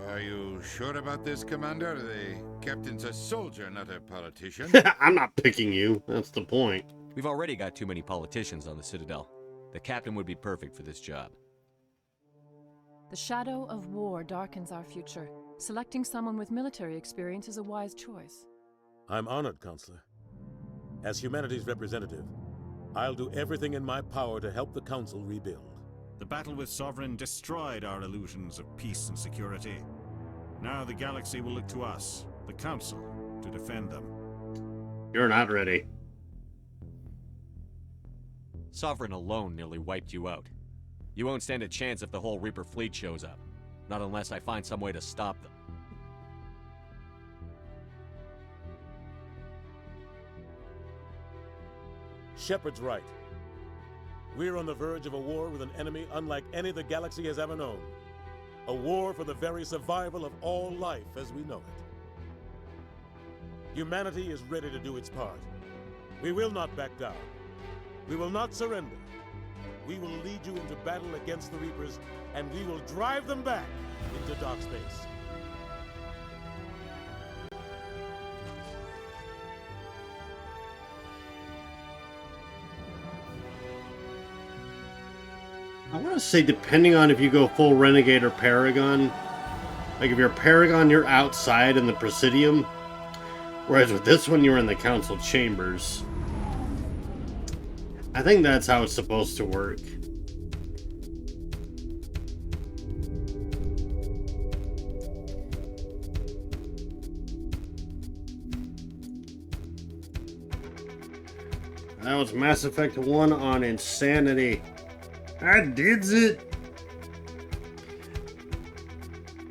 Are you sure about this, Commander? The captain's a soldier, not a politician. I'm not picking you. That's the point. We've already got too many politicians on the Citadel. The captain would be perfect for this job. The shadow of war darkens our future. Selecting someone with military experience is a wise choice. I'm honored, Counselor. As humanity's representative, I'll do everything in my power to help the Council rebuild. The battle with Sovereign destroyed our illusions of peace and security. Now the galaxy will look to us, the Council, to defend them. You're not ready. Sovereign alone nearly wiped you out. You won't stand a chance if the whole Reaper fleet shows up. Not unless I find some way to stop them. Shepard's right. We're on the verge of a war with an enemy unlike any the galaxy has ever known. A war for the very survival of all life as we know it. Humanity is ready to do its part. We will not back down. We will not surrender. We will lead you into battle against the Reapers, and we will drive them back into dark space. I want to say, depending on if you go full Renegade or Paragon, like if you're Paragon, you're outside in the Presidium, whereas with this one, you're in the Council Chambers. I think that's how it's supposed to work. That was Mass Effect 1 on Insanity. I did it!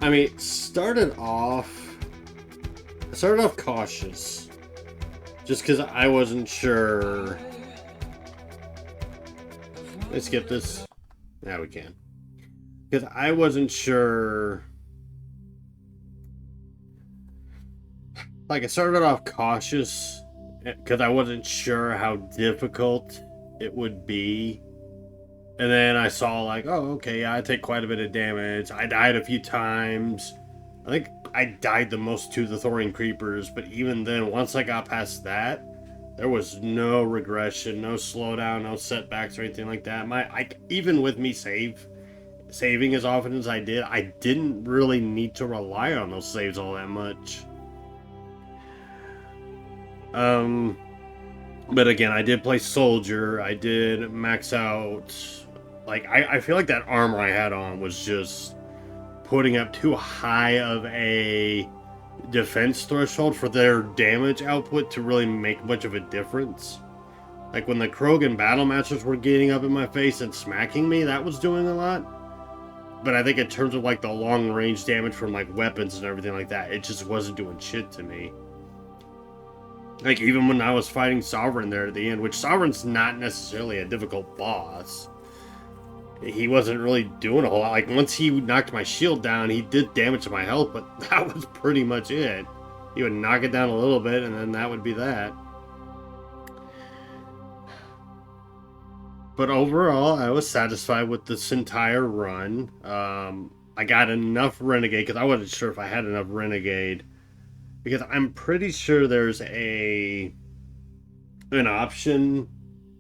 I mean, I started off cautious. Just because I wasn't sure. Let's skip this. Yeah, we can. Because I wasn't sure. Like, I started off cautious. Because I wasn't sure how difficult it would be. And then I saw, like, oh, okay, yeah, I take quite a bit of damage. I died a few times. I think I died the most to the Thorian Creepers, but even then, once I got past that, there was no regression, no slowdown, no setbacks or anything like that. Even with me saving as often as I did, I didn't really need to rely on those saves all that much. But again, I did play Soldier. I did max out. Like, I feel like that armor I had on was just putting up too high of a defense threshold for their damage output to really make much of a difference. Like, when the Krogan battle masters were getting up in my face and smacking me, that was doing a lot. But I think in terms of, like, the long range damage from, like, weapons and everything like that, it just wasn't doing shit to me. Like, even when I was fighting Sovereign there at the end, which Sovereign's not necessarily a difficult boss, he wasn't really doing a whole lot. Like, once he knocked my shield down, he did damage to my health, but that was pretty much it. He would knock it down a little bit, and then that would be that. But overall, I was satisfied with this entire run. I got enough Renegade, because I wasn't sure if I had enough Renegade. Because I'm pretty sure there's an option.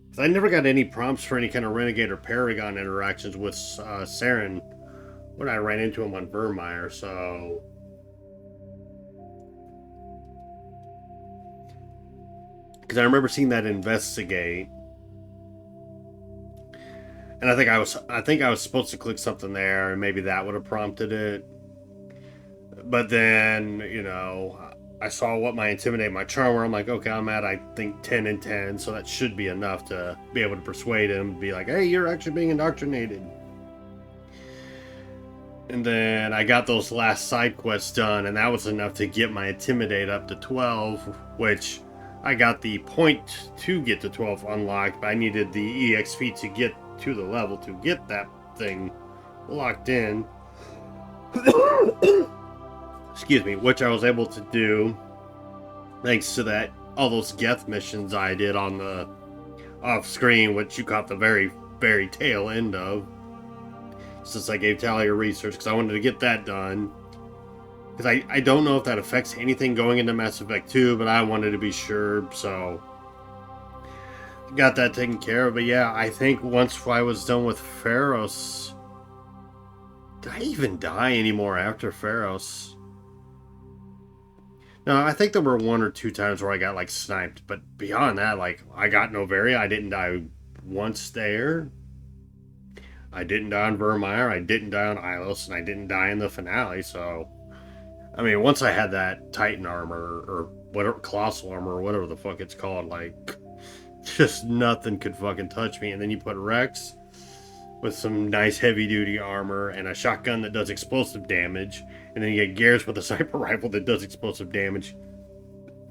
Because I never got any prompts for any kind of Renegade or Paragon interactions with Saren when I ran into him on Vermeer, so... Because I remember seeing that investigate. And I think I was supposed to click something there, and maybe that would have prompted it. But then, you know, I saw what my Intimidate, my Charm were. I'm like, okay, I'm at, I think, 10 and 10, so that should be enough to be able to persuade him to be like, hey, you're actually being indoctrinated. And then I got those last side quests done, and that was enough to get my Intimidate up to 12, which I got the point to get to 12 unlocked, but I needed the EXP to get to the level to get that thing locked in. Excuse me, which I was able to do thanks to that all those Geth missions I did on the off screen, which you caught the very, very tail end of. Since I gave Talia research, because I wanted to get that done. Because I don't know if that affects anything going into Mass Effect 2, but I wanted to be sure, so got that taken care of. But yeah, I think once I was done with Pharos, Did I even die anymore after Pharos? No, I think there were 1 or 2 times where I got, like, sniped. But beyond that, like, I got Novaria. I didn't die once there. I didn't die on Vermeer. I didn't die on Ilos. And I didn't die in the finale, so... I mean, once I had that Titan armor, or whatever, Colossal armor, or whatever the fuck it's called, like... Just nothing could fucking touch me. And then you put Rex with some nice heavy-duty armor and a shotgun that does explosive damage. And then you get Garrus with a sniper rifle that does explosive damage.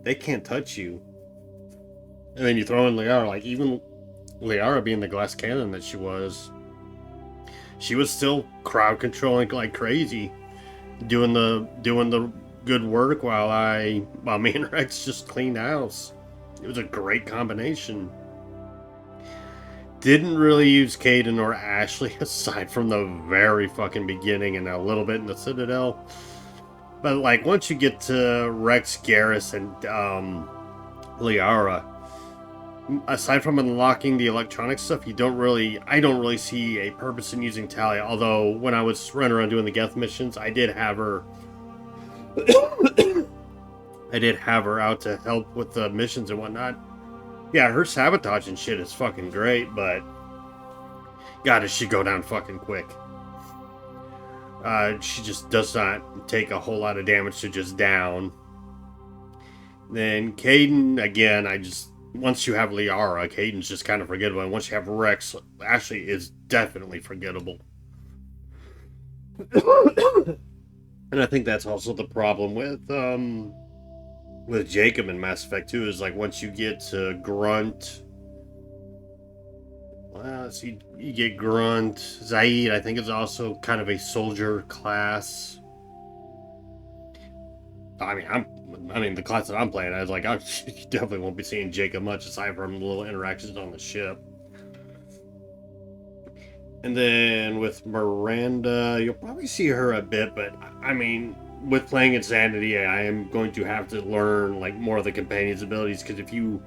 They can't touch you. And then you throw in Liara. Like, even Liara being the glass cannon that she was still crowd controlling like crazy. Doing the good work while me and Rex just cleaned house. It was a great combination. Didn't really use Caden or Ashley aside from the very fucking beginning and a little bit in the Citadel. But like once you get to Rex, Garrus, and Liara, aside from unlocking the electronic stuff, I don't really see a purpose in using Talia. Although when I was running around doing the Geth missions, I did have her out to help with the missions and whatnot. Yeah, her sabotage and shit is fucking great, but God, does she go down fucking quick. She just does not take a whole lot of damage to just down. Then Caden, again, once you have Liara, Caden's just kind of forgettable. And once you have Rex, Ashley is definitely forgettable. And I think that's also the problem with Jacob in Mass Effect 2 is like once you get to Grunt, well, so you get Grunt. Zaid, I think, is also kind of a soldier class. I mean, the class that I'm playing, I was like, I definitely won't be seeing Jacob much aside from the little interactions on the ship. And then with Miranda, you'll probably see her a bit, but I mean, with playing Insanity, I am going to have to learn like more of the companion's abilities, because if you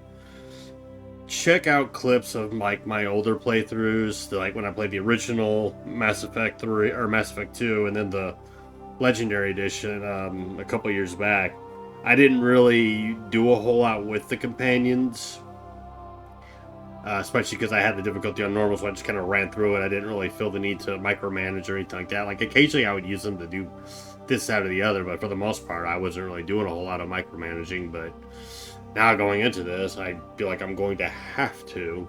check out clips of like my older playthroughs, like when I played the original Mass Effect 3 or Mass Effect 2 and then the Legendary Edition a couple years back, I didn't really do a whole lot with the companions, especially because I had the difficulty on normal, so I just kind of ran through it. I didn't really feel the need to micromanage or anything like that. Like occasionally I would use them to do this, that, or the other, but for the most part I wasn't really doing a whole lot of micromanaging. But now going into this, I feel like I'm going to have to.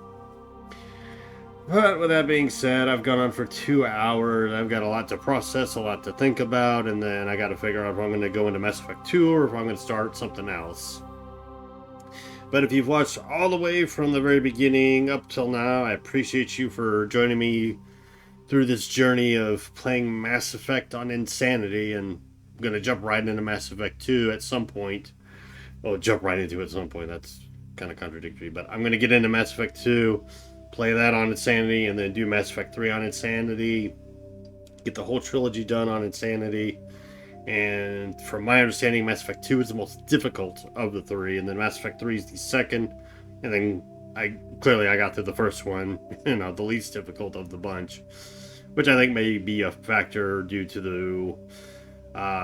But with that being said, I've gone on for 2 hours. I've got a lot to process, a lot to think about, and then I got to figure out if I'm going to go into Mass Effect 2 or if I'm going to start something else. But if you've watched all the way from the very beginning up till now, I appreciate you for joining me through this journey of playing Mass Effect on Insanity, and I'm going to jump right into Mass Effect 2 at some point. Well, jump right into it at some point, that's kind of contradictory, but I'm going to get into Mass Effect 2, play that on Insanity, and then do Mass Effect 3 on Insanity, get the whole trilogy done on Insanity. And from my understanding, Mass Effect 2 is the most difficult of the three, and then Mass Effect 3 is the second, and then I got through the first one, the least difficult of the bunch, which I think may be a factor due to the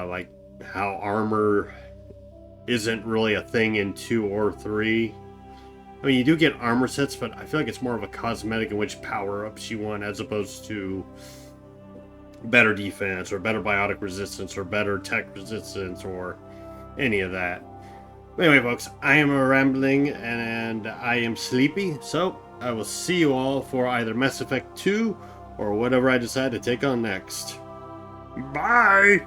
like how armor isn't really a thing in 2 or 3. I mean, you do get armor sets, but I feel like it's more of a cosmetic in which power-ups you want, as opposed to better defense or better biotic resistance or better tech resistance or any of that. Anyway, folks, I am rambling and I am sleepy, so I will see you all for either Mass Effect 2 or whatever I decide to take on next. Bye!